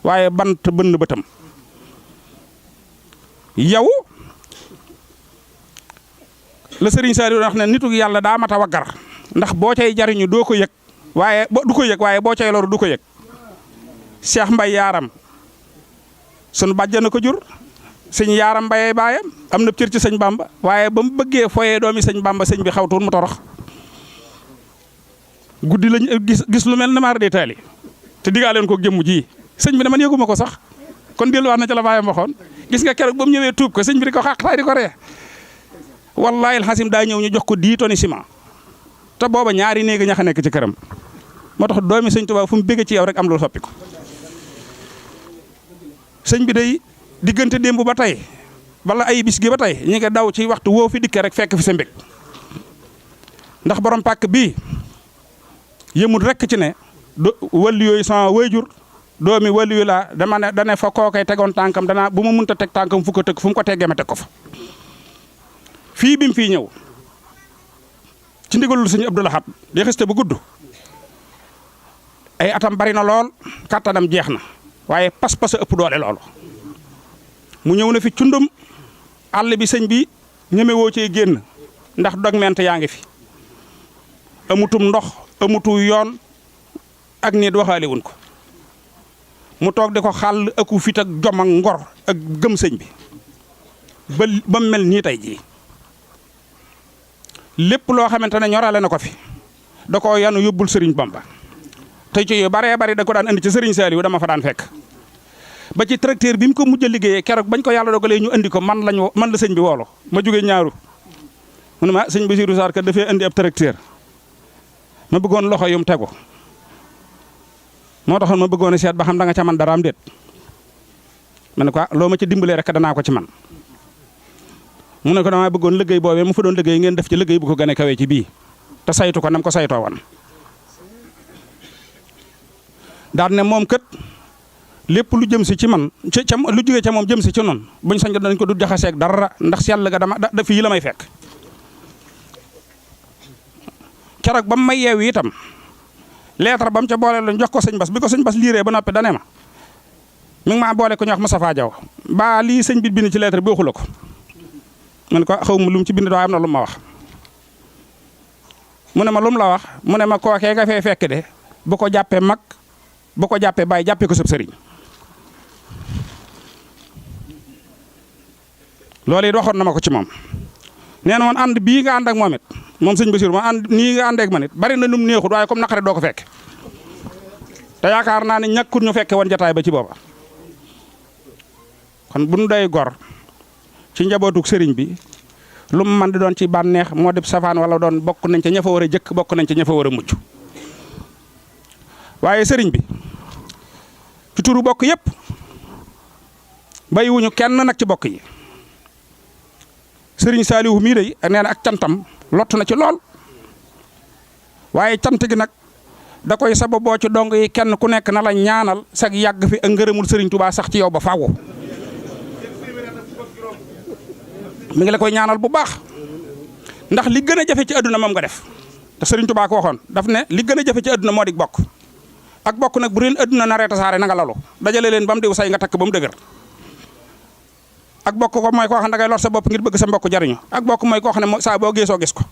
waaye bant bënn bëtam yow la Serigne Saliou wax ne nitu yàlla daa mat a waggar ndax boo cay jariñu doo ko yëg waaye boo cay loru du ko yëg Cheikh Mbaye yaaram sunu bàjjana ko jur sëñ yaaram Mbaye baayam am na cër ci sëñ Bamba waaye ba mu bëggee foyee doomi sëñ Bamba sëñ bi xawtuun mu torox guddi lañ gis lu mel ne maar de taali te diggaa leen ko jëmm ji sëñ bi ne man yëguma ko sax kon delluwaat na ci la baayam waxoon gis nga keroog ba mu ñëwee tuub ko sëñ bi di ko xaqtaay di ko ree wallahi alxasim daa ñëw ñu jox ko 10 tonnes ciment te booba ñaari néegi ñax a nekk ci këram moo tax doomi sëñ Tuubaa fu mu bëgg ci yow rek am lu soppi ko sëñ bi day diggante démb ba tey wala ay bis gi ba tey ñi nga daw ci waxtu woo fi dikkee rek fekk fi sa mbég ndax borom pàkk bii yëmul rek ci ne wàllu yooyu sama wayjur doomi wàllu yu laa dane fa kookay tegoon tànkam danaa bu ma mënta teg tànkam fu ko teg fu mu ko teggee ma teg ko fa fii bi mu fii ñëw ci ndigalul sëñ Abdou Lahad di xiste bu gudd ay atam bari na lool kàttanam jeex na waaye pas-pas a ëpp doole loolu mu ñëw na fi cundum àll bi sëñ bi ñemewoo cee génn ndax dogment yaa ngi fi amutum ndox amutu yoon ak nit waxaale wuñ ko mu toog di ko xàll aku fit ak jom ak ngor ak gëm sëñ bi ba mel nii tey jii lépp loo xamante ne ñorale na ko fi da koo yanu yóbbul Serigne Bamba te ci yu baree bari da ko daan andi ci Serigne Saliou dama fa daan fekk ba ci tracteur bi mu ko mujj a liggéeyee keroog bañ ko yàlla dogalee ñu andi ko man la sëñ bi woolo ma jógee ñaaru mu ne ma sëñ Bassirou Sarr kat dafay andi ab tracteur ma bëggoon loxo yum tegu moo taxoon ma bëggoon a seet ba xam da nga ca man dara am déet ma ne ko loo ma ci dimbalee rek danaa ko ci man mu ne ko damaa bëggoon liggéey boobee mu fa doon liggéey ngeen def ci liggéey bu ko gën a kawee ci bii te saytu ko nam ko saytoo woon daan ne moom kat lépp lu jëm si ci man lu jógee ca moom jëm si ci noonu buñ sañ dañ ko du jaxaseeg dara ndax sell ga dama fii la may fekk keroog ba mu may yeewu itam lettre ba mu ca boole lañ jox ko sëñ Bas bi ko sëñ Bas liiree ba noppi dane ma mi ngi maa boole ko ñu wax Moustapha Diaw ba lii sëñ bi bind ci lettre bi waxu la ko man ko xaw ma lu mu ci bind doo am na lu ma wax mu ne ma lu mu la wax mu ne ma kookee nga fee fekk de bu ko jàppee mag bu ko jàppee bàyyi jàppee ko sëb sëriñ loolu it waxoon na ma ko ci moom nee na woon ànd bii nga ànd ak moom it moom sëñ Bassirou ma ànd nii nga àndeek man it bari na num neexut waaye comme naqare doo ko fekk te yaakaar naa ne ñàkkut ñu fekke woon jataay ba ci booba kon bu nu day gor ci njabootug sëriñ bi lu mu man di doon ci bànneex moo def safaan wala doon bokk nañ ca ña fa war a jëkk bokk nañ ca ña fa war a mujj waaye sëriñ bi ci turu bokk yëpp bàyyiwuñu kenn nag ci bokk yi sëriñ Saliou mii day nee na ak cantam lottu na ci lool waaye cant gi nag da koy sababoo ci dong yi kenn ku nekk na la ñaanal sag yàgg fi ak ngërëmul sëriñ Touba sax ci yow ba faaw mi ngi la koy ñaanal bu baax ndax li gën a jafe ci àdduna moom nga def te Sëriñ Tuubaa ko waxoon daf ne li gën a jafe ci àdduna moo di bokk ak bokk nag bu leen àdduna naree tasaare na nga lalu dajale leen ba mu diw say nga takk ba mu dëgër ak bokk ko mooy koo xam ne dangay lor sa bopp ngir bëgg sa mbokk jariñu ak bokk mooy koo xam ne saa boo geesoo gis ko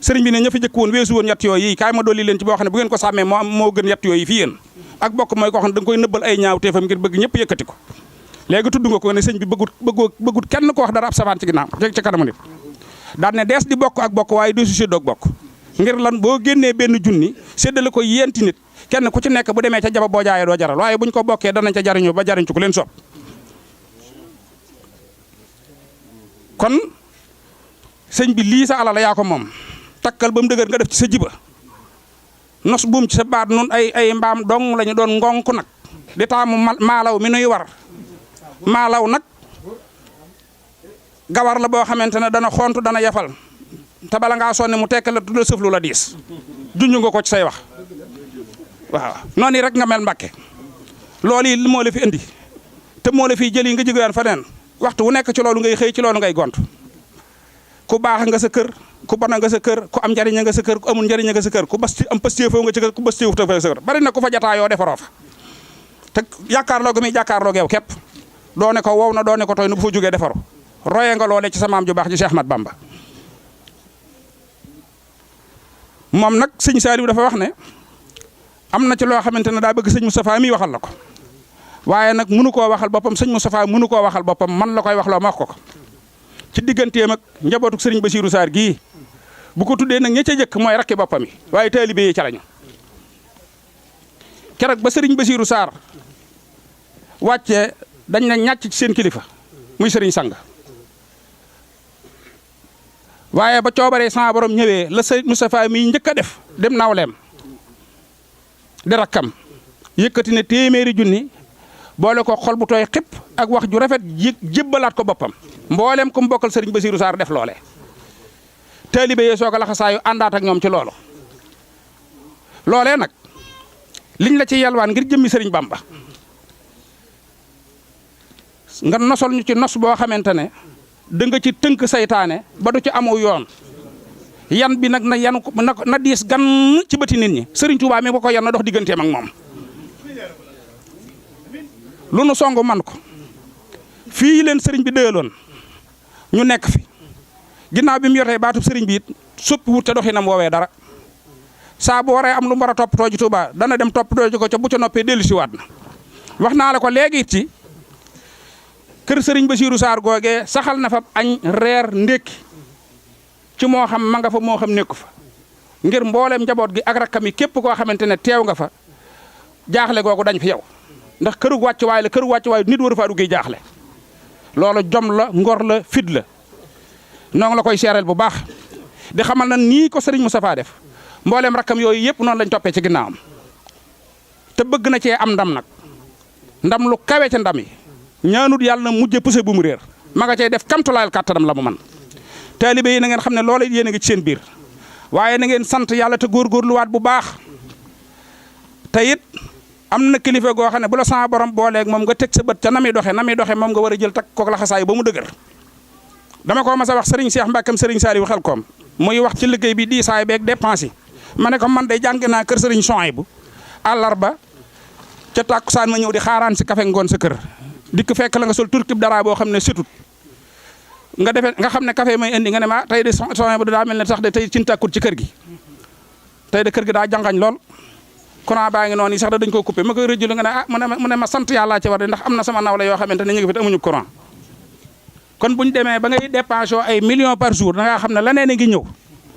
sëriñ bi ne ña fi jëkk woon weesu woon yett yooyu yi kaay ma dolli leen ci boo xam ne bu ngeen ko sàmmee moo gën yett yooyu fii yéen ak bokk mooy koo xam ne da nga koy nëbbal ay ñaaw teefam ngir bëgg ñëpp yëkkati ko léegi tudd nga ko ne sëñ bi bëggut kenn ko wax dara ab savant ci ginnaaw ci kanamu nit daan ne dees di bokk ak bokk waaye doo si séddoog bokk ngir lan boo génnee benn junni séddale ko yéenti nit kenn ku ci nekk bu demee ca jaba boo jaayee doo jaral waaye buñ ko bokkee danañ ca jariñu ba jariñ ci ku leen soob kon sëñ bi lii sa alal yaa ko moom takkal ba mu dëgër nga def ci sa jiba nos buum ci sa baat nun ay mbaam dong lañu doon ngonk nag di taamu maalaw mi nuy war maalaw nag gawar la boo xamante ne dana xontu dana yafal te bala ngaa sonni mu tekk la tuddal sëflu la diis junj nga ko ci say wax waaw noonu rek nga mel Mbàkke loolu yi moo la fi indi te moo la fiy jëli nga jógeen faneen waxtu wu nekk ci loolu ngay xëy ci loolu ngay gont ku baax nga sa kër ku bon nga sa kër ku am njariñ nga sa kër ku amul njariñ nga sa kër ku am pastéefoo nga ci kër ku pastéefu ta fa sa kër bari na ku fa jataayoo defaroo fa te jàkkaarloo gi muy jàkkaarloo geew képp doo ne ko wow na doo ne ko tooy nu bu fa jógee defaru royee nga loolee ci sa maam ju baax ji Cheikh Ahmad Bamba moom nag sëñ Saliou dafa wax ne am na ci loo xamante ne daa bëgg sëñ Moustapha mi waxal la ko waaye nag mënu koo waxal boppam sëñ Moustapha mënu koo waxal boppam man la koy wax loo ma wax ko ci digganteem ak njabootu sëriñ Bassirou Sarr gii bu ko tuddee nag ña ca jëkk mooy rakki boppam yi waaye taalibe yi ca lañu keroog ba sëriñ Bassirou Sarr wàccee dañ na ñàcc ci seen kilifa muy sëriñ sang waaye ba coobaree sama borom ñëwee la sëriñ Moustapha mii njëkk a def dem nawleem di rakkam yëkkati ne téeméeri junni boole ko xol bu tooy xëpp ak wax ju rafet jébbalaat ko boppam mboolem ku mu bokkal sëriñ Bassirou Sarr def loole taalibe yee soo ko laxasaayu àndaat ak ñoom ci loolu loolee nag liñ la ci yalwaan ngir jëmmi sëriñ Bamba nga nosol ñu ci nos boo xamante ne da nga ci tënk saytaane ba du ci amu yoon yan bi nag na yanu ko na diis gan ci bëti nit ñi sëriñ Touba mi ko yan na dox digganteem ak moom lu nu song man ko fii leen sëriñ bi dëyaloon ñu nekk fi ginnaaw bi mu yotee baatub sëriñ bi it soppi wut te doxinam woowee dara saa bu waree am lu mu war a toppatoo ji Touba dana dem toppatoo ji ko ca bu ca noppee dellu si waat na wax naa la ko léegi it ci kër sëriñ Bassirou Sarr googee saxal na fa añ reer ndékki ci moo xam ma nga fa moo xam nekku fa ngir mbooleem njaboot gi ak rakkam yi képp koo xamante ne teew nga fa jaaxle googu dañ fi yow ndax këru wàccuwaay la këru wàccuwaay nit waru faa duggee jaaxle loolu jom la ngor la fit la noo ngi la koy seereel bu baax di xamal na nii ko sëriñ Moustapha def mbooleem rakkam yooyu yëpp noonu lañ toppee ci ginnaawam te bëgg na cee am ndam nag ndam lu kawe ca ndam yi ñaanut yàlla na mujje poussé bu mu réer ma nga cey def kamtulaayal kàttanam la mu man taalibe yi na ngeen xam ne loola yéen a ngi ci seen biir waaye na ngeen sant yàlla te góorgóorluwaat bu baax te it am na kilifa goo xam ne bu la sama borom booleeg moom nga teg sa bët ca na muy doxee moom nga war a jël takk kook laxasaay ba mu dëgër dama ko mas a wax sëriñ Cheikh Mbàkkam sëriñ Saliou xel koom muy wax ci liggéey bi diisaay beeg dépense yi ma ne ko man day jàng naa kër sëriñ Souhaïbou àllarba ca tàkkusaan ma ñëw di xaaraan si kafe ngoon sa kër dikk fekk la nga sol turkib dara boo xam ne situt nga defee nga xam ne café may indi nga ne ma tey de Souhaïbou daa mel ne sax de tey ci tàkkut ci kër gi tey de kër gi daa jangañ lool courant baa ngi noonu yi sax da dañ koo coupé ma koy rëjul nga ne ah mu ne ma sant yàlla ci war de ndax am na sama nawle yoo xamante ne ñu ngi fi te amuñu courant kon buñ demee ba ngay dépensé ay millions par jour da ngaa xam ne leneen a ngi ñëw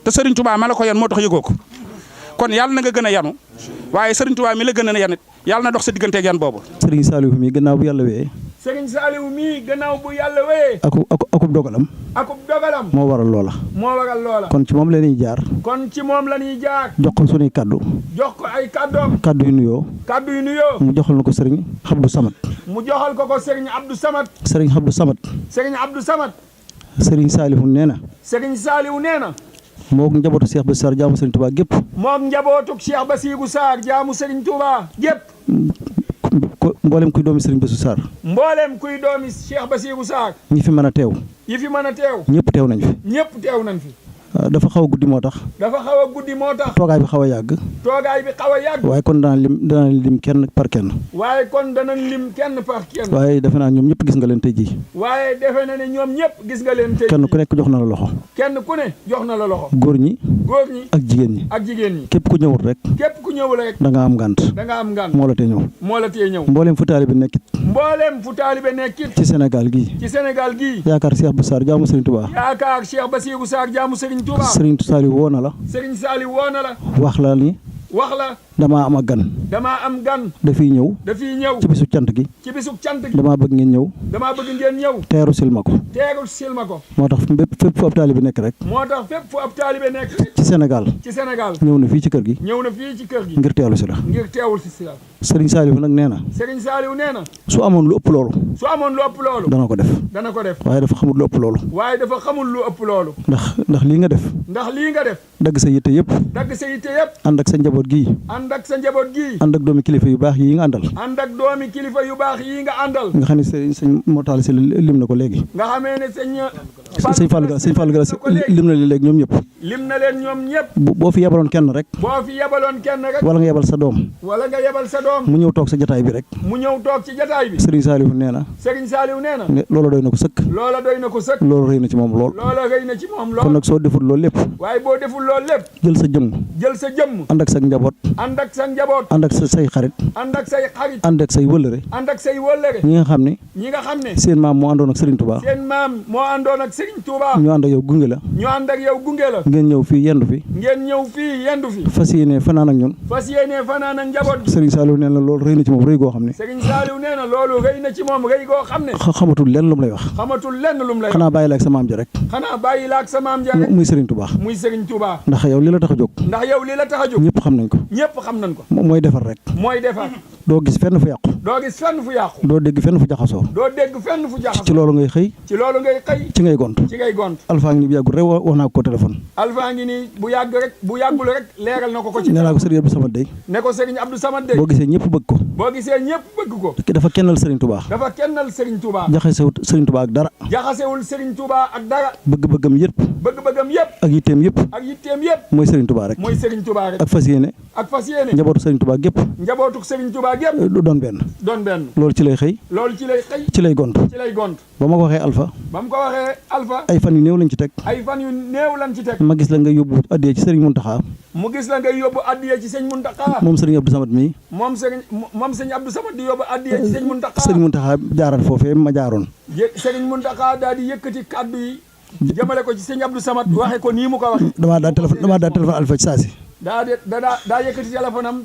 te Serigne Touba ma la ko yan moo tax yëgoo ko kon yàlla na nga gën a yanu waaye Serigne Touba mi la gën a yanit yàlla na dox sa digganteeg yan boobu. Serigne Saliou mi gannaaw bu yàlla wéyee. Serigne Saliou mi gannaaw bu yàlla wéyee. akub dogalam. moo waral loola. kon ci moom la ñuy jaar. jox ko sunuy kaddu. jox ko ay kaddoom. kaddu yu nuyoo. mu joxal na ko Serigne Abdou Samad. Serigne Abdou Samad. Serigne Saliou nee na. moog njabootu Cheikh Bassirou Sarr jaamu Serigne Touba gépp. mboolem kuy doomi Serigne Bassirou Sarr. ñi fi mën a teew. ñëpp teew nañ fi. dafa xaw a guddi moo tax. dafa xaw a guddi moo tax. toogaay bi xaw a yàgg. toogaay bi xaw a yàgg. waaye kon dana lim kenn par kenn. waaye kon danañ lim kenn par kenn. waaye defe naa ñoom ñëpp gis nga leen tey jii. waaye defe na ne ñoom ñëpp gis nga leen tey. kenn ku nekk jox na la loxo. kenn ku ne jox na la loxo. góor ñi. góor ñi ak jigéen ñi. ak jigéen ñi. képp ku ñëwut rek. képp ku ñëwul rek. da nga am ngànt. da nga am ngànt. moo la tee ñëw. moo la tee ñëw. mbooleem fu taalibe nekkit. mbooleem fu taalibe nekkit. ci Sénégal gii. ci Sénégal gii. yaakaar Cheikh Bassar jaamu Serigne Touba. yaakaar Cheikh Bassirou Sarr jaamu Serigne Touba. Serigne Saliou woo na la. Serigne Saliou woo na la. wax la ni. wax la. damaa am ak gan. damaa am gan. dafiy ñëw. dafiy ñëw. ci bisu cant gi. ci bisu cant gi. damaa bëgg ngeen ñëw. damaa bëgg ngeen ñëw. teeru silma ko. teeru silma ko. moo tax fépp fu ab taalibe nekk rek. moo tax fépp fu ab taalibe nekk rek. ci Sénégal. ci Sénégal. ñëw na fii ci kër gi. ñëw na fii ci kër gi. ngir teewlu si la. ngir teewul si la. Serigne Saliou nag nee na. Serigne Saliou nee na. su amoon lu ëpp loolu. su amoon lu ëpp loolu. dana ko def. dana ko def. waaye dafa xamul lu ëpp loolu. waaye dafa xamul lu ëpp loolu. ndax lii nga def. ndax lii nga def. dagg sa yitte yëpp. dagg sa yitte yëpp. ànd ak sa njaboot gii. ànd ak sa njaboot gii. ànd ak doomi kilifa yu baax yi nga àndal. ànd ak doomi kilifa yu baax yi nga àndal. nga xam ne sëñ Mortalla si lim na ko léegi. nga xamee ne sëñ Fallou Gala lim na leen léegi ñoom ñëpp. lim na leen ñoom ñëpp. boo fi yebaloon kenn rek. boo fi yebaloon kenn rek. wala nga yebal sa doom. wala nga yebal sa doom. mu ñëw toog sa jataay bi rek. mu ñëw toog ci jataay bi. Serigne Saliou nee na. Serigne Saliou nee na. loola doy na ko sëkk. loola doy na ko sëkk. loolu rëy na ci moom lool. loola rëy na ci moom lool. kon nag soo deful loolu lépp. waaye boo deful loolu lépp. jël sa jëmm. jël sa jëmm. ànd ak sa njaboot. ànd ak sa njaboot. ànd ak say xarit. ànd ak say xarit. ànd ak say wëllëre. ànd ak say wëllëre. ñi nga xam ne. ñi nga xam ne. seen maam moo àndoon ak Serigne Touba. seen maam moo àndoon ak Serigne Touba. ñu ànd ak yow gunge la. ñu ànd ak yow gunge la. ngeen ñëw fii yendu fi. ngeen ñëw fii yendu fi. fas yéene fanaan ak ñun. fas yéene fanaan ak njaboot gi. Serigne Saliou nee na loolu rëy na ci moom rëy goo xam ne. Serigne Saliou nee na loolu rëy na ci moom rëy goo xam ne. xamatul lenn lu mu lay wax. xamatul lenn lu mu lay wax. xanaa bàyyi la ak sa maam ja rek. xanaa bàyyi la ak sa maam ja rek. muy Serigne Touba. muy Serigne Touba. ndax yow li la tax a jóg. ndax yow li la tax a jóg. ñëpp xam nañ ko. ñëpp xam nañ ko. mooy defar rek. mooy defar. doo gis fenn fu yàqu. doo gis fenn fu yàqu. doo dégg fenn fu jaxasoo. doo dégg fenn fu jaxasoo. ci loolu ngay xëy. ci loolu ngay xëy. ci ngay gont. ci ngay gont. Alpha ngi nii bu yàggul rek wax naa ko téléphone. Alpha ngi nii bu yàggul rek leeral na ko ci. nee naa ko Serigne Abdou Samad dey. ne ko Serigne Abdou Samad dey. boo gisee ñëpp bëgg ko. boo gisee ñëpp bëgg ko. dafa kennal Serigne Touba. dafa kennal Serigne Touba. jaxasewut Serigne Touba ak dara. jaxasewul Serigne Touba ak dara. bëgg-bëggam yëpp. bëgg-bëggam yëpp. ak yitteem yëpp. ak yitteem yëpp. mooy Serigne Touba rek. mooy Serigne Touba rek. ak fas yéene. ak fas yéene. njabootu Serigne Touba gépp. njabootu Serigne Touba gépp. du doon benn. doon benn. loolu ci lay xëy. loolu ci lay xëy. ci lay gont. ci lay gont. ba ma ko waxee Alpha. ba mu ko waxee Alpha. ay fan yu néew lañ ci teg. ay fan yu néew lañ ci teg. ma gis la nga yóbbu addiyee ci Serigne Mountakha. mu gis la ngay yóbbu addiyee ci sëñ Mountakha. moom Serigne Abdou Samad mii. moom sëñ Abdou Samad di yóbbu addiyee ci sëñ Mountakha. Serigne Mountakha jaaral foofee ma jaaroon. Serigne Mountakha daal di yëkkati kaddu yi. jëmale ko ci sëñ Abdou Samad waxe ko nii mu ko waxe. damaa daa téléphone Alpha ci saa si. daa yëkkati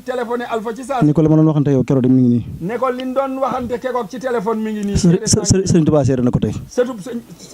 téléphoné Alpha ci saa si. ni ko la ma doon waxante yow keroog de mi ngi nii. ne ko liñ doon waxante keroog ci téléphone mi ngi nii. Serigne Touba seede na ko tey.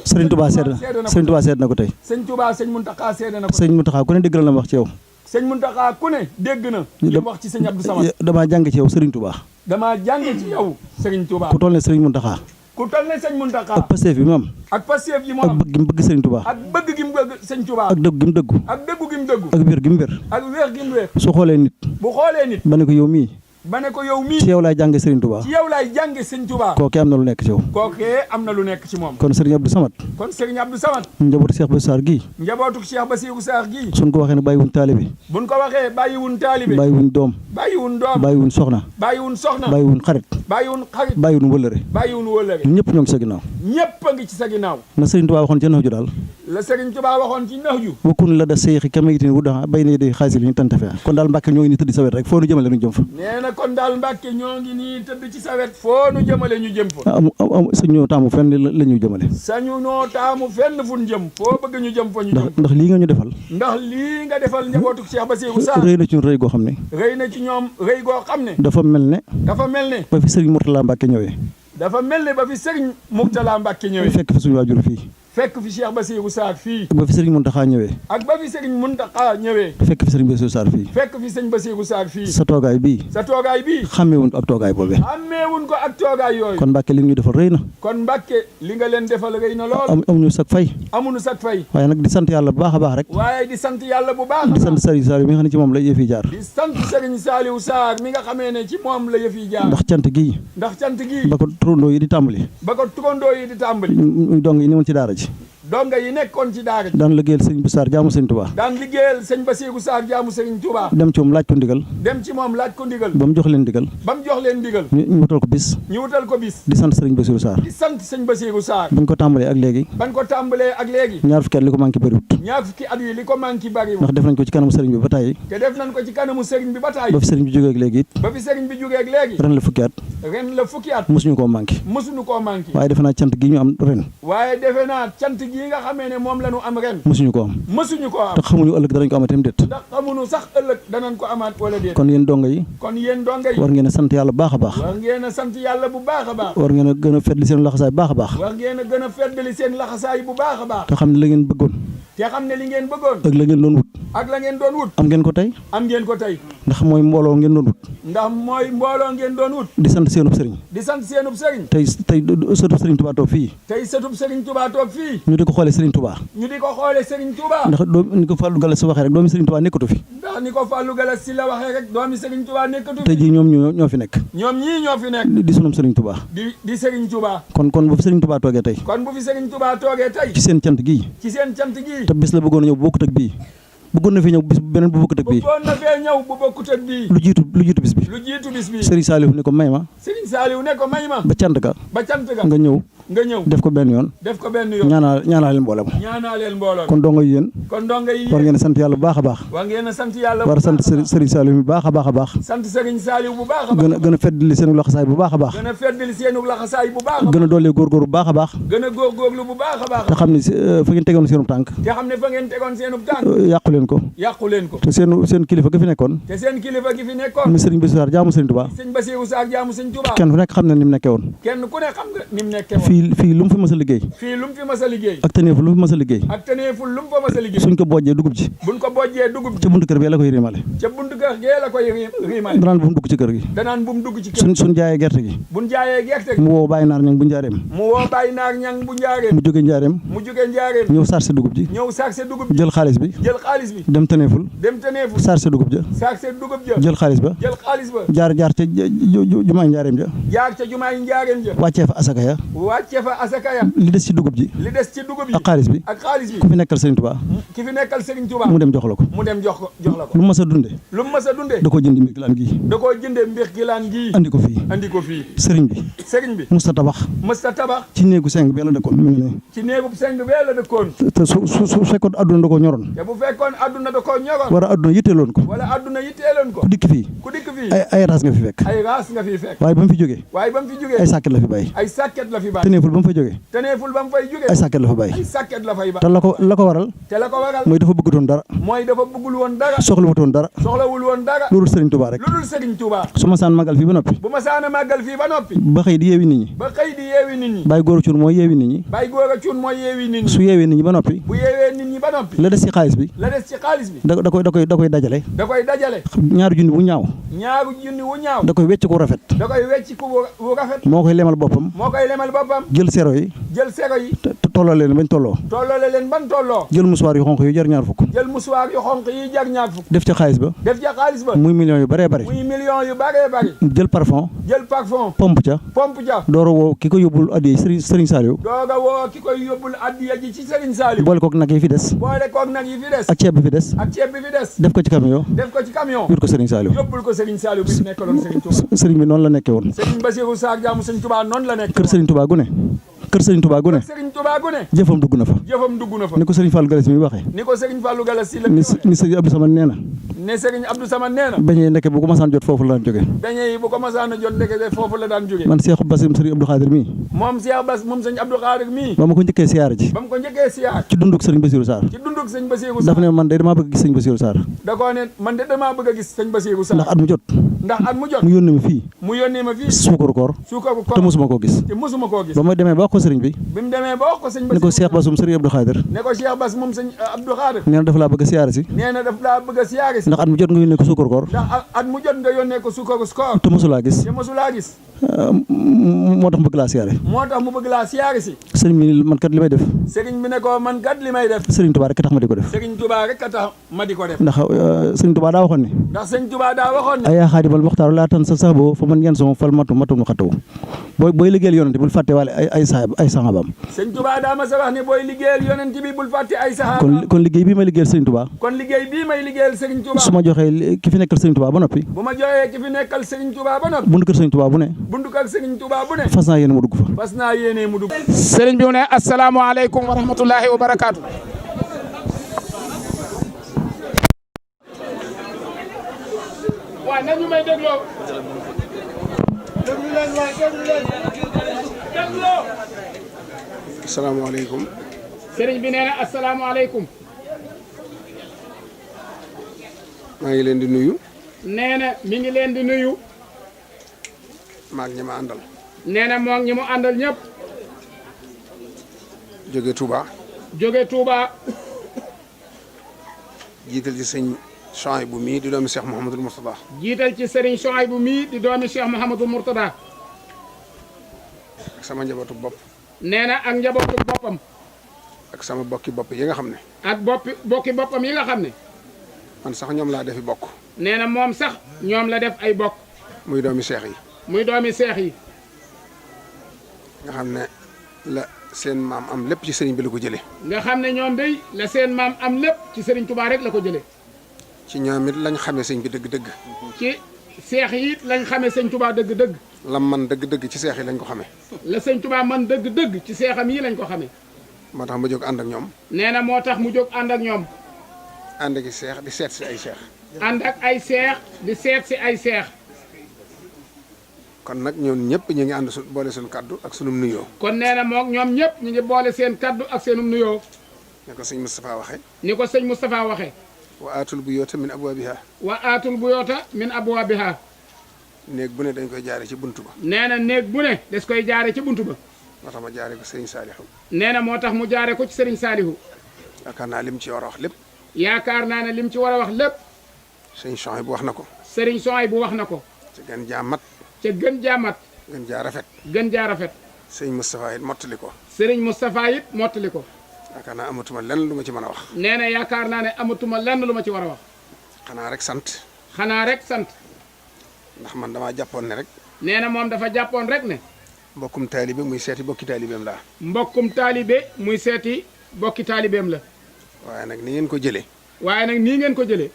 Serigne Touba seede na ko tey. sëñ Touba sëñ Mountakha seede na ko. sëñ Mountakha ku ne dégg la ma wax ci yow. sëñ Mountakha ku ne dégg na li mu wax ci sëñ Abdou Samad. damaa jàng ci yow Serigne Touba. damaa jàng ci yow Serigne Touba. ku toll ne Serigne Mountakha. ku toll ne sëñ Mountakha. ak Pastef bi mu am. ak Pastef yi mu ak am. bëgg gi mu bëgg Serigne Touba. ak bëgg gi mu bëgg sëñ Touba. ak dëgg gi mu dëggu. ak dëggu gi mu dëggu. ak wér gi mu wér. ak wér gi mu wér. su xoolee nit. bu xoolee nit. ba ne ko yow mii. ba ne ko yow mii. ci yow laay jànge Serigne Touba. ci yow laay jànge sëñ Touba. kookee am na lu nekk ci yow. kookee am na lu nekk ci moom. kon Serigne Abdou Samad. kon Serigne Abdou Samad. njabootu Cheikh Bassirou Sarr gii. njabootu Cheikh Bassirou Sarr gii. suñ ko waxee ne bàyyiwuñ taalibe. buñ ko waxee bàyyiwuñ taalibe. bàyyiwuñ doom. bàyyiwuñ doom. bàyyiwuñ soxna. bàyyiwuñ soxna. bàyyiwuñ xarit. bàyyiwuñ xarit. bàyyiwuñ wëllëre. bàyyiwuñ wëllëre. ñëpp ñoo ngi sa ginnaaw. ñëpp a ngi ci sa ginnaaw. na Serigne Touba waxoon ci Nahju daal. la Serigne Touba waxoon ci Nahju. wakkun la da seexi kamayitin wu da bay na day xaasil ñu tante fee kon daal Mbàkke ñoo ngi ni tëdd sa wet rek foo nu jëmale nu jëm fa. nee na kon daal Mbàkke ñoo ngi nii tëdd ci sa wet foo nu jëmale ñu jëm fa. amu sañ ñoo taamu fenn la ñu jëmale. sañu noo taamu fenn fu ñu jëm foo bëgg ñu jëm fa ñu jëm. ndax lii nga ñu defal. ndax lii nga defal njabootu Cheikh Bassirou Sarr. rëy na ci ñun rëy goo xam ne. rëy na ci ñoom rëy goo xam ne. dafa mel ne. ba fi Serigne Mourtala Mbacke ñëwee. dafa mel ne ba fi Serigne Mourtala Mbacke ñëwee. fekk fi suñu waajur fii. fekk fi Cheikh Bassirou Sarr fii. ak ba fi Serigne Mountakha ñëwee. ak ba fi Serigne Mountakha ñëwee. fekk fi Serigne Bassirou Sarr fii. fekk fi Serigne Bassirou Sarr fii. sa toogaay bii. xàmmeewuñ ko ak toogaay boobee. xàmmeewuñ ko ak toogaay yooyu. kon Mbacke li ñu defal rëy na. kon Mbacke li nga leen defal rëy na lool. amuñu sag fay. amuñu sag fay. waaye nag di sant yàlla bu baax a baax rek. waaye di sant yàlla bu baax. di sant Serigne Saliou mi nga xam ne ci moom la yëf yi jaar. di sant Serigne Saliou Sarr mi nga xamee ne ci moom la yëf yi jaar. ndax cant gii. ndax cant gii. ba ko turandoo yi di tàmbali. ba ko turandoo yi di tàmbali. dong yi ni woon ci daara ji. donga yi nekkoon ci daara ji daan liggéeyal sëñ bu Sarr jaamu sëñ Touba daan liggéeyal sëñ Bassirou Sarr jaamu sëriñ Touba dem ci moom laaj ko ndigal dem ci moom laaj ko ndigal ba mu jox leen ndigal ba mu jox leen ndigal ñu wutal ko bis ñu wutal ko bis di sant sëriñ Bassirou Sarr di sant sëñ Bassirou Sarr bañ ko tàmbalee ak léegi ban ko tàmbalee ak léegi ñaar fukki at li ko manqué bëriwut ñaar fukki at yi li ko manqué bariwul ndax def nañ ko ci kanamu sëriñ bi ba tàyyi te def nañ ko ci kanamu sëriñ bi ba tàyyi ba fi sëriñ bi jógee ak léegi it ba fi sëriñ bi jógee ak léegi ren la fukki at mosuñu koo manqué mosuñu koo manqué waaye defe naa cant gi ñu am ren waaye defe naa cant gi nga xamee ne moom la ñu am ren mosuñu ko am mosuñu ko am te xamuñu ëllëg danañ ko amatam déet ndax xamuñu sax ëllëg danañ ko amaat wala déet kon yéen donga yi war ngeen a sant yàlla baax a baax war ngeen a sant yàlla bu baax a baax war ngeen a gën a feddli seen laxasaay baax a baax war ngeen a gën a feddali seen laxasaay bu baax a baax te xam ne la ngeen bëggoon te xam ne li ngeen bëggoon ak la ngeen doon wut ak la ngeen doon wut am ngeen ko tey am ngeen ko tey ndax mooy mbooloo ngeen doon wut ndax mooy mbooloo ngeen doon wut di sant seenub sëriñ di sant seenub sëriñ tey sëtub sëriñ Touba toog fii tey sëtub sëriñ Touba toog fii ñu di ko xoolee sëriñ Touba ndax ni ko Fallou Galass waxee rek doomi sëriñ Touba nekkatu fi ndax ni ko Fallou Galass si la waxee rek doomi sëriñ Touba nekkatu fi tey jii ñoom ñoo fi nekk ñoom ñii ñoo fi nekk di sunum sëriñ Touba di sëriñ Touba kon bu fi sëriñ Touba toogee tey kon bu fi sëriñ Touba toogee tey ci seen cant gii te bis la bëggoon a ñëw bokkut ak bii bëggoon na fi ñëw bis beneen bu bokkut ak bii bëggoon na fee ñëw bu bokkut ak bii lu jiitu bis bi Serigne Saliou ne ko may ma ba cant ga nga ñëw def ko benn yoon ñaanaleel mboolem kon donga yi yéen war ngeen a sant yàlla bu baax a baax war a sant Serigne Saliou bu baax a baax a baax gën a feddali seenu laxasaay bu baax a baax gën a doolee góorgóor bu baax a baax te xam ne fa ngeen tegoon seenu tànk yàqu leen ko te seen kilifa gi fi nekkoon muy Serigne Bassirou Sarr jaamu Serigne Touba kenn ku nekk xam na ni mu nekkee woon fii lu mu fi mas a liggéey ak tëneeful lu mu fi mas a liggéey suñ ko bojjee dugub ji ca buntu kër bi la koy riimale danaan bu mu dugg ci kër gi suñ jaayee gerte gi mu woo bàyyi naar ñang bu njaareem mu jóge njaareem ñëw sarse dugub ji jël xaalis bi dem tëneeful sarse dugub ja jël xaalis ba jaar ca jumaay njaareem ja wàccee fa asaka ya li des ci dugub ji ak xaalis bi ku fi nekkal Serigne Touba mu dem jox la ko lu mu mas a dunde da koo jëndi mbir gilaan gii andi ko fii sëriñ bi musta tabax ci néegu seng bee la dëkkoon mu ngi ne te su fekkoon adduna da koo ñoroon war a adduna yitteeloon ko ku dikk fii ay raas nga fi fekk waaye ba mu fi jógee ay sàkket la fi bàyyi tëneeful ba mu fay jógee ay sàkket la fa bàyyi te la ko waral mooy dafa bëggutoon dara soxlawutoon dara lu dul Serigne Touba rek su ma saan màggal fii ba noppi ba xëy di yeewi nit ñi bàyyi góor a cuun mooy yeewi nit ñi su yeewee nit ñi ba noppi la des ci xaalis bi da koy dajale ñaari junni bu ñaaw da koy wecc ku rafet moo koy lemal boppam jël sero yi te tolloo leen bañ tolloo jël musuwaar yu xonq yu jar ñaar fukk def ca xaalis ba muy millions yu bëree bëri jël parfum pompe ca doora woo ki ko yóbbul addiya Serigne Saliou boole koog nag yi fi des ak ceeb bi fi des def ko ci camion yóbbu ko Serigne Saliou Serigne bi noonu la nekkee woon kër Serigne Touba gu ne jëfam dugg na fa ni ko Serigne Fallou Galass mi waxee ni Serigne Abdou Samad nee na beñe yi ndeke bu ko masaan jot foofu la daan jóge man Cheikh Bass Serigne Abdou Khadir mii ba ma ko njëkkee siyaar ji ci dunduk Serigne Bassirou Sarr dafa ne man de damaa bëgg gis Serigne Bassirou Sarr ndax at mu jot mu yónnee ma fii suukaru koor te mosuma koo gis ba ma demee ba wax ko Serigne bi ne ko Cheikh Bass Serigne Abdou Khadir nee na dafa laa bëgg a siyaare si ndax at mu jot nga yónnee ko suukaru koor te mosulaa gis moo tax mu bëgg laa siyaare. moo tax mu bëgg laa siyaare si. sëriñ bi man kat li may def. sëriñ bi ne ko man kat li may def. sëriñ Touba rek a tax ma di ko def. sëriñ Touba rek a tax ma di ko def. ndax sëriñ Touba daa waxoon ni. ndax sëriñ Touba daa waxoon ni. ayaa xaadibal muxtaar laa tan sa sax boo fa man yan sama fal matu mu xattawu booy liggéeyal yonent bul fàtte waale ay saxaabaam. sëriñ Touba daa ma sa wax ni booy liggéeyal yonent bi bul fàtte ay saxaabaam. kon liggéey bii may liggéeyal sëriñ Touba. kon liggéey bii may liggéeyal sëriñ Touba. su ma joxee ki fi nekkal sëriñ Touba ba noppi. bu ma joxee ki fi nekkal sëriñ Touba ba noppi. bundu kër sëriñ Touba bu ne. bundu kër sëriñ Touba bu ne. fas naa yéene mu dugg fa. fas naa yéene mu dugg. sëriñ bi mu ne asalaamaaleykum wa rahmatullahi wa barakaatu. waaw nañu may dégloo. déglu leen waay déglu leen. dégloo. asalaamaaleykum. sëriñ bi nee na asalaamaaleykum. maa ngi leen di nuyu. nee na mi ngi leen di nuyu. maag ñi ma àndal. nee na moom ñi mu àndal ñëpp. jóge Touba. jóge Touba. jiital ci sëñ Chouaïbou mii di doomi Cheikh Mouhamadul Mourtada. jiital ci sëriñ Chouaïbou mii di doomi Cheikh Mouhamadul Mourtada. ak sama njabootu bopp. nee na ak njabootu boppam. ak sama bokki bopp yi nga xam ne. ak bokki boppam yi nga xam ne. man sax ñoom laa defi bokk. nee na moom sax ñoom la def ay bokk. muy doomi Cheikh yi. muy doomi seex yi. nga xam ne la seen maam am lépp ci sëriñ bi la ko jëlee. nga xam ne ñoom day la seen maam am lépp ci sëriñ Touba rek la ko jëlee. ci ñoom it lañ xamee sëñ bi dëgg-dëgg. ci seex yi it lañ xamee sëñ Touba dëgg-dëgg. lam man dëgg-dëgg ci seex yi lañ ko xamee. la sëñ Touba man dëgg-dëgg ci seexam yi lañ ko xamee. moo tax ma jóg ànd ak ñoom. nee na moo tax mu jóg ànd ak ñoom. ànd ak i seex di seet si ay seex. ànd ak ay seex di seet si ay seex. kon nag ñoom ñëpp ñu ngi ànd boole suñu kaddu ak sunum nuyoo. kon nee na moom ñoom ñëpp ñu ngi boole seen kaddu ak seenum nuyoo. ni ko sëñ Moustapha waxee. ni ko sëñ Moustapha waxee. wa aatul buyoota min abwaabiha. wa aatul buyoota min abwaabiha. néeg bu ne dañ koy jaare ci buntu ba. nee na néeg bu ne des koy jaare ci buntu ba. moo tax ma jaare ko sëriñ Saalihu. nee na moo tax mu jaare ko ci sëriñ Saalihu. yaakaar naa lim ci war a wax lépp. yaakaar naa ne lim ci war a wax lépp. sëriñ Chouaïbou wax na ko. sëriñ Chouaïbou wax na ko. ca gën jaa mat. ca gën jaa mat. gën jaa rafet. gën jaa rafet. sëriñ Moustapha it mottali ko. sëriñ Moustapha it mottali ko. yaakaar naa amatuma lenn lu ma ci mën a wax. nee na yaakaar naa ne amatuma lenn lu ma ci war a wax. xanaa rek sant. xanaa rek sant. ndax man damaa jàppoon ne rek. nee na moom dafa jàppoon rek ne. mbokkum taalibe muy seeti bokki taalibeem laa. mbokkum taalibe muy seeti bokki taalibeem la. waaye nag ni ngeen ko jëlee. waaye nag nii ngeen ko jëlee.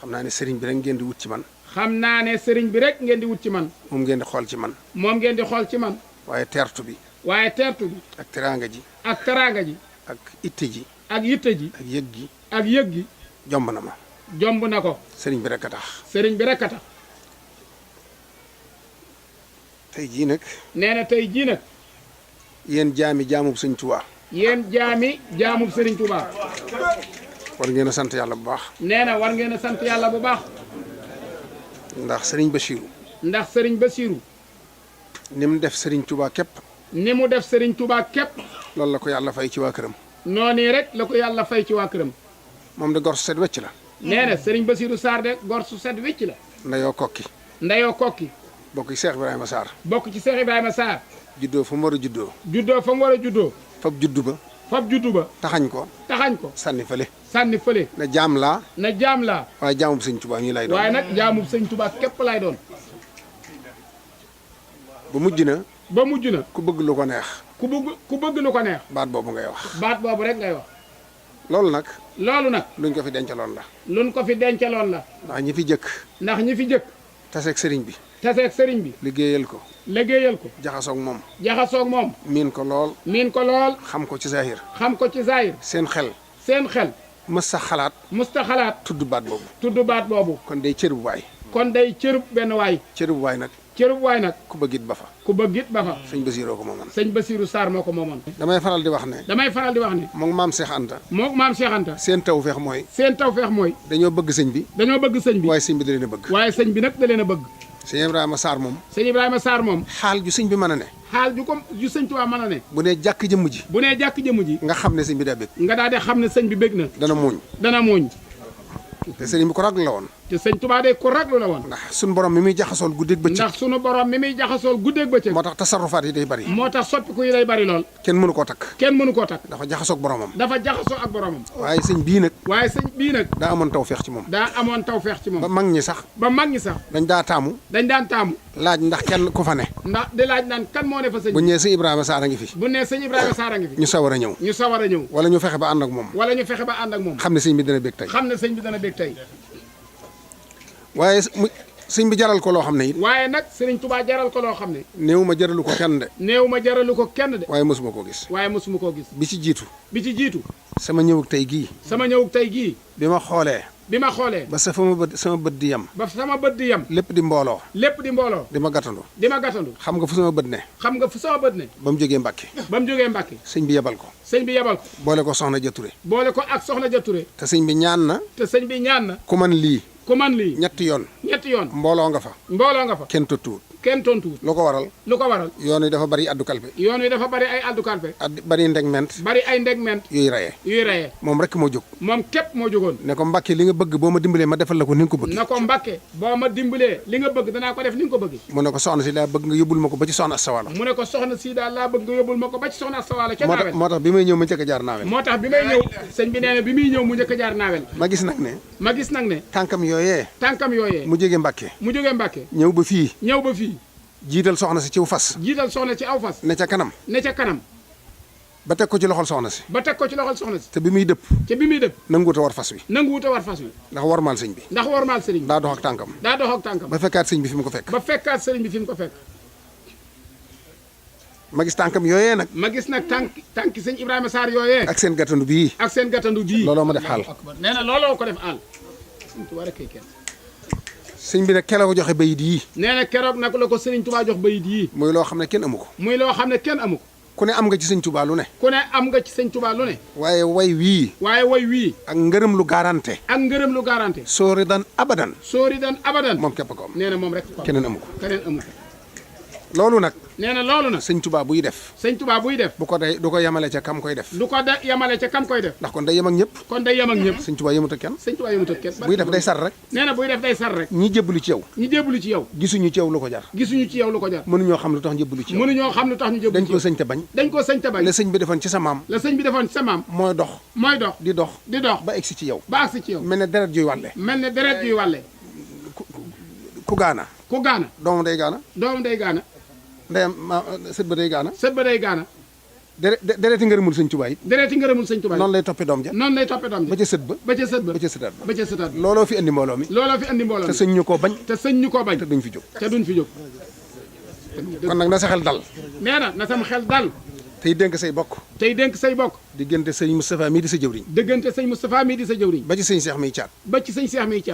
xam naa ne sëriñ bi rek ngeen di wut ci man. xam naa ne sëriñ bi rek ngeen di wut ci man. moom ngeen di xool ci man. moom ngeen di xool ci man. waaye teertu bi. waaye teertu bi. ak teraanga ji. ak teraanga ji. ak itte ji. ak yitte ji. ak yëg gi. ak yëg gi. jomb na ma. jomb na ko. sëriñ bi rek a tax. sëriñ bi rek a tax. tey jii nag. nee na tey jii nag. yéen jaami jaamub sëñ Tuubaa. yéen jaami jaamub sëriñ Tuubaa. war ngeen a sant yàlla bu baax. nee na war ngeen a sant yàlla bu baax. ndax sëriñ Bachirou. ndax sëriñ Bachirou. ni mu def sëriñ Tuubaa képp. ni mu def sëriñ Tuubaa képp. loolu la ko yàlla fay ci waa këram. noonu rek la ko yàlla fay ci waa këram. moom de gor su set wecc la. nee na sëriñ Bachirou Sarr de gor su set wecc la. ndeyoo kokki. ndeyoo kokki. bokk ci Cheikh Ibrahima Sarr. bokk ci Cheikh Ibrahima Sarr. juddoo fa mu war a juddoo. juddoo fa mu war a juddoo. fab juddu ba. fab juddu ba. taxañ ko. taxañ ko. sànni fële. sànni fële. na jaam laa. na jaam laa. waaye jaamub sëñ Tuubaa ñii lay doon. waaye nag jaamub sëñ Tuubaa képp lay doon. ba mujj na. ba mujj na. ku bëgg lu ko neex. ku bëgg lu ko neex. baat boobu ngay wax. baat boobu rek ngay wax. loolu nag. loolu nag. luñ ko fi dencaloon la. luñ ko fi dencaloon la. ndax ñi fi jëkk. ndax ñi fi jëkk. taseeg sëriñ bi. taseeg sëriñ bi. liggéeyal ko. liggéeyal ko. jaxasoog moom. jaxasoog moom. miin ko lool. miin ko lool. xam ko ci zahir. xam ko ci zahir. seen xel. seen xel. mës sa xalaat. musta xalaat. tudd baat boobu. tudd baat boobu. kon day cër bu waay. kon day cërub benn waay. cër bu waay nag. cërub waay nag. ku bëggit ba fa. ku bëggit ba fa. sëñ Basiiroo ko moomoon. sëñ Basiiru Sarr moo ko moomoon. damay faral di wax ne. damay faral di wax ne. moom maam Cheikh Anta. moom maam Cheikh Anta. seen tawfeex mooy. seen tawfeex mooy. dañoo bëgg sëñ bi. dañoo bëgg sëñ bi. waaye sëñ bi da leen a bëgg. waaye sëñ bi nag da leen a bëgg. sëñ Ibrahima Sarr moom. sëñ Ibrahima Sarr moom. xaal ju sëñ bi mën a ne. xaal ju sëñ Tuubaa mën a ne. bu nee jàkk jëmm ji. bu nee jàkk jëmm ji. nga xam ne sëñ bi daa bëgg. nga daal di xam ne sëñ bi bëgg na. dana muuñ. dana muuñ. te sëriñ bi ko ragal la woon. te sëñ Tuubaa de ku raglu la woon. ndax sunu borom mi muy jaxasool guddeeg bëccëg. ndax sunu borom mi muy jaxasool guddeeg bëccëg. moo tax tasarrufaat yi day bari. moo tax soppiku yi day bari lool. kenn mënu koo takk. kenn mënu koo takk. dafa jaxasoog boromam. dafa jaxasoo ak boromam. waaye sëñ bii nag. waaye sëñ bii nag. daa amoon tawfeex ci moom. daa amoon tawfeex ci moom. ba mag ñi sax. dañ daan taamu. laaj ndax kenn ku fa ne. ndax di laaj naan kan moo ne fa sëñ. bu ñëwee sëñ Ibrahima Sarr a ngi fi. ñu sawar a ñëw. wala ñu fexe ba ànd ak moom. xam ne sëñ bi dana bég tey. waaye sëñ bi jaral ko loo xam ne it. waaye nag Sëriñ Tuubaa jaral ko loo xam ne. néew ma jaralu ko kenn de. waaye mosuma koo gis. bi ci jiitu. sama ñëwug tey gii. bi ma xoolee. ba sama bët di yem. lépp di mbooloo. di ma gàttandu. xam nga fu sama bët ne. ba mu jógee Mbàkke. sëñ bi yebal ko. boole ko soxna Jature. te sëñ bi ñaan na. ku man lii. ñetti yoon. mbooloo nga fa. kenn tontuwut. lu ko waral. yoon wi dafa bari addu kalpe. bari ay ndegment. yuy rayee. moom rek moo jóg. moom képp moo jógoon. ne ko Mbàkke li nga bëgg boo ma dimbalee ma defal la ko ni nga ko bëgg. danaa ko def ni nga ko bëgg. mu ne ko soxna si daa bëgg nga yóbbul ma ko ba ci soxna Astawaalo. moo tax bi may ñëw mu njëkk a jaar naawel. sëñ bi nee na bi muy ñëw mu njëkk a jaar naawel. ma gis nag ne. tànkam yooyee. mu jógee Mbàkke. ñëw ba fii. jiital soxna si ci aw fas. ne ca kanam. ba teg ko ci loxol soxna si. te bi muy dëpp. nanguwut a war fas wi. ndax warmaal sëñ bi. daa dox ak tànkam. ba fekkaat sëñ bi fi mu ko fekk. ma gis tànkam yooyee nag. tànki sëñ Ibrahima Sarr yooyee. ak seen gàttandu bii. looloo ma def xaal. nee na looloo ko def xaal. sëñ bi nag keroog joxe bayit yii. nee na keroog nag la ko Sëriñ Tuubaa jox bayit yii. muy loo xam ne kenn amu ko. ku ne am nga ci sëñ Tuubaa lu ne. waaye way wii. ak ngërëm lu garanté. soori dan abadan. moom képp ko am. nee na moom rek ko am. keneen amu ko. loolu nag. nee na sëñ Tuubaa buy def. du ko yemale ca kam koy def. ndax kon day yem ak ñëpp. sëñ Tuubaa yemut ak kenn. buy def day sar rek. nee na buy def day sar rek. ñi jébbalu ci yow. gisuñu ci yow lu ko jar. mënuñoo xam lu tax ñu jébbalu ci yow. dañ koo sëñ te bañ. la sëñ bi defoon ci sa maam. mooy dox. di dox. ba egsi ci yow. mel ne deret juy wàlle. ku gaana. doomam day gaana. ndeyam sët ba day gaana. dereeti ngërëmul sëñ Tuubaa it. noonu lay toppe doom ja. ba ca sët ba. ba ca sëtaat ba. looloo fi andi mbooloo mi. te sëñ ñu koo bañ. te duñ fi jóg. kon nag na sa xel dal. nee na sam xel dal. tey dénk say bokk. diggante sëñ Moustapha mii di sa jëwriñ. ba ci sëñ Seex miy caat.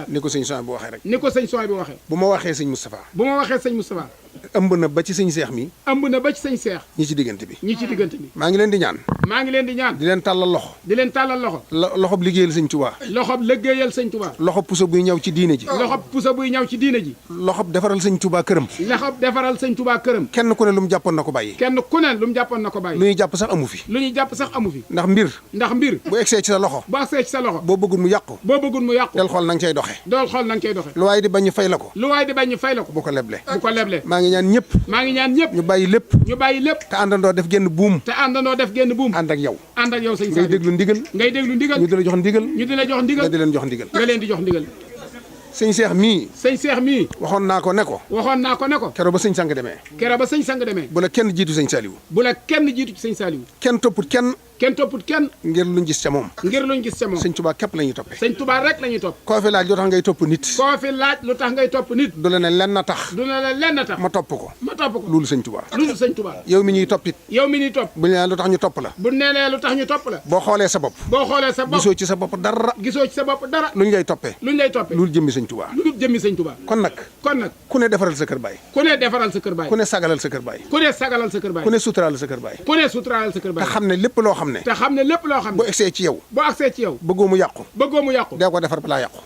ni ko sëñ Soy bi waxee. bu ma waxee sëñ Moustapha. ëmb na ba ci sëñ Seex mi. ñi ci diggante bi. maa ngi leen di ñaan. di leen tàllal loxo. loxob liggéeyal sëñ Tuubaa. loxob puso buy ñëw ci diine ji. loxob defaral sëñ Tuubaa këram. kenn ku ne lu mu jàppoon na ko bàyyi. lu ñuy jàpp sax amu fi. ndax mbir. bu egsee ci sa loxo. boo bëggul mu yàqu. del xool na nga cay doxe. lu waay di bañ ñu fay la ko. bu ko leble. maa ngi ñaan ñëpp. ñu bàyyi lépp. te àndandoo def genn buum. ànd ak yow. sëñ ngay déglu ndigal. ñu di la jox ndigal. nga di leen jox ndigal. sëñ Seex mii. waxoon naa ko ne ko. keroog ba sëñ sang demee. bu la kenn jiitu sëñ Saliou. kenn topput kenn. ngir luñ gis ca moom. sëñ Tuubaa képp la ñuy toppee. koo fi laaj lu tax ngay topp nit. du la ne lenn tax. ma topp ko. loolu sëñ Tuubaa. yow mi ñuy topp it. bu ñu nee lu tax ñu topp la. boo xoolee sa bopp. gisoo ci sa bopp dara. luñ lay toppee. loolu jëmmi sëñ Tuubaa. kon nag. ku ne defaral sa kër baay. ku ne sagalal sa kër baay. ku ne suturaalal sa kër baay. te xam ne lépp loo xam ne. bu egsee ci yow. bëggoo mu yàqu. dee ko defar balaa yàqu.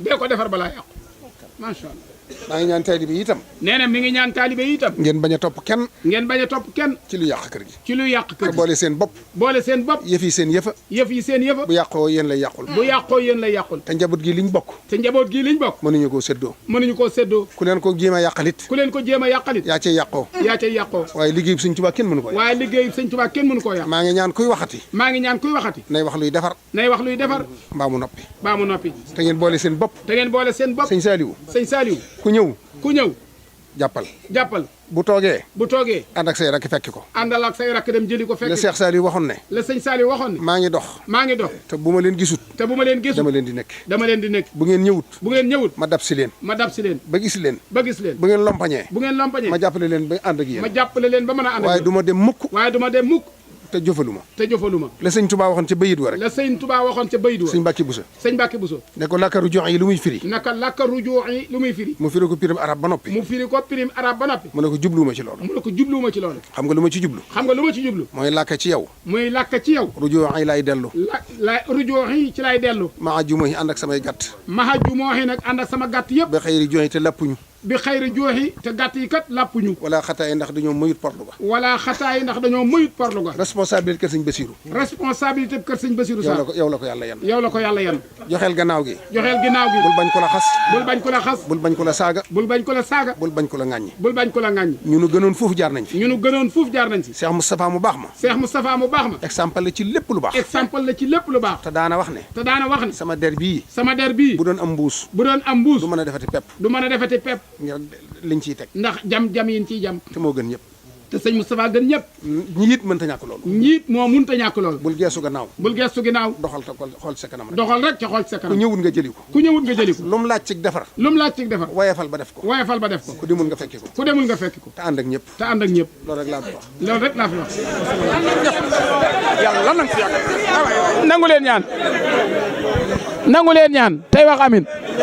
macha Allah. maa ngi ñaan taalibe yi itam. nee na mi ngi ñaan taalibe yi itam. ngeen bañ a topp kenn. ngeen bañ a topp kenn. ci lu yàq kër gi. ci lu yàq kër gi. te boole seen bopp. boole seen bopp. yëf yi seen yëfa. yëf yi seen yëfa. bu yàqoo yéen lay yàqul. bu yàqoo yéen lay yàqul. te njaboot gi liñ bokk. te njaboot gi liñ bokk. mënuñu koo séddoo. mënuñu koo séddoo. ku leen ko jéem a yàqalit. ku leen ko jéem a yàqalit. yaa cay yàqoo. yaa cay yàqoo. waaye liggéey bi Sëñ Tuubaa kenn mënu ko yàq. waaye liggéey bi Sëñ Tuubaa kenn mënu koo yàq. maa ngi ñaan kuy waxati. maa ngi ñaan kuy waxati. nay wax luy defar. nay wax luy defar. mbaa mu noppi. mbaa mu noppi. te ngeen boole seen bopp. te ngeen boole seen bopp. sëñ Saliou. sëñ Saliou. ku ñëw. ku ñëw. jàppal. jàppal. bu toogee. bu toogee. ànd ak say rakk fekki ko. àndal ak say rakk dem jëli ko fekki. la Cheikh Saliou waxoon ne. la sëñ Saliou waxoon ne. maa ngi dox. maa ngi dox. te bu ma leen gisut. te bu ma leen gisut. dama leen di nekk. dama leen di nekk. bu ngeen ñëwut. bu ngeen ñëwut. ma dab si leen. ma dab si leen. ba gis leen. ba gis leen. bu ngeen lompañee. bu ngeen lompañee. ma jàppale leen ba ànd ak yéen. ma jàppale leen ba mën a ànd ak waaye yéen. du ma dem mukk. waaye du ma dem mukk. te jëfalu ma. te jëfalu ma. la sëñ Touba waxoon ca bayit wa rek. la sëñ Touba waxoon ca bayit wa. sëñ Mbàkke Buso. sëñ Mbàkke Buso. ne ko lakkaru jox yi lu muy firi. naka lakkaru jox yi lu muy firi. mu firi ko pirim arab ba noppi. mu firi ko pirim arab ba noppi. mu ne ko jubluwuma ci loolu. mu ne ko jubluwuma ci loolu. xam nga lu ma ci jublu. xam nga lu ma ci jublu. mooy làkk ci yow. muy làkk ci yow. rujoo yi laay dellu. la rujoo yi ci laay dellu. maa jumoo yi ànd ak samay gàtt. maa jumoo yi nag ànd ak sama gàtt yëpp. ba xëyri jox yi te lappuñu. bi xayri jooxi te gàtt yi kat làppuñu. wala xataay ndax dañoo mayut porlu ga. wala xataay ndax dañoo mayut porlu ga. responsabilité kër sëñ Basiru. responsabilité kër sëñ Basiru Sarr. yow la ko yàlla yan. yow la ko yàlla yan. joxeel gannaaw gi. joxeel ginnaaw gi. bul bañ ko la xas. bul bañ ko la xas. bul bañ ko la saaga. bul bañ ko la saaga. bul bañ ko la ŋàññi. bul bañ ko la ŋàññi. ñu nu gënoon foofu jaar nañ fi. ñu nu gënoon foofu jaar nañ fi. Cheikh Moustapha mu baax ma. Cheikh Moustapha mu baax ma. exemple la ci lépp lu baax. exemple la ci lépp lu baax. te daana wax ne. te daana wax ne. sama der bii. sama der bii. bu doon am mbuus. bu doon am mbuus. du mën a defati pepp. du mën a defati pepp. ngir liñ ciy teg. ndax jam yin ciy jam. te moo gën ñëpp. te sëñ Moustapha gën ñëpp. njiit mënta ñàkk loolu. njiit moo mënta ñàkk loolu. bul geesu gannaaw. bul geesu ginnaaw. doxal te xool sa kanam rek. doxal rek ca xool sa kanam. ku ñëwut nga jëli ko. ku ñëwut nga jëli ko. lu mu laaj ci defar. lu mu laaj ci defar. wayefal ba def ko. wayefal ba def ko. ku demul nga fekki ko. ku demul nga fekki ko. te ànd ak ñëpp. te ànd ak ñëpp. loolu rek laa fi wax. loolu rek laa fi wax. yàlla lan fi yàgg nangu leen ñaan nangu leen ñaan tey wax amin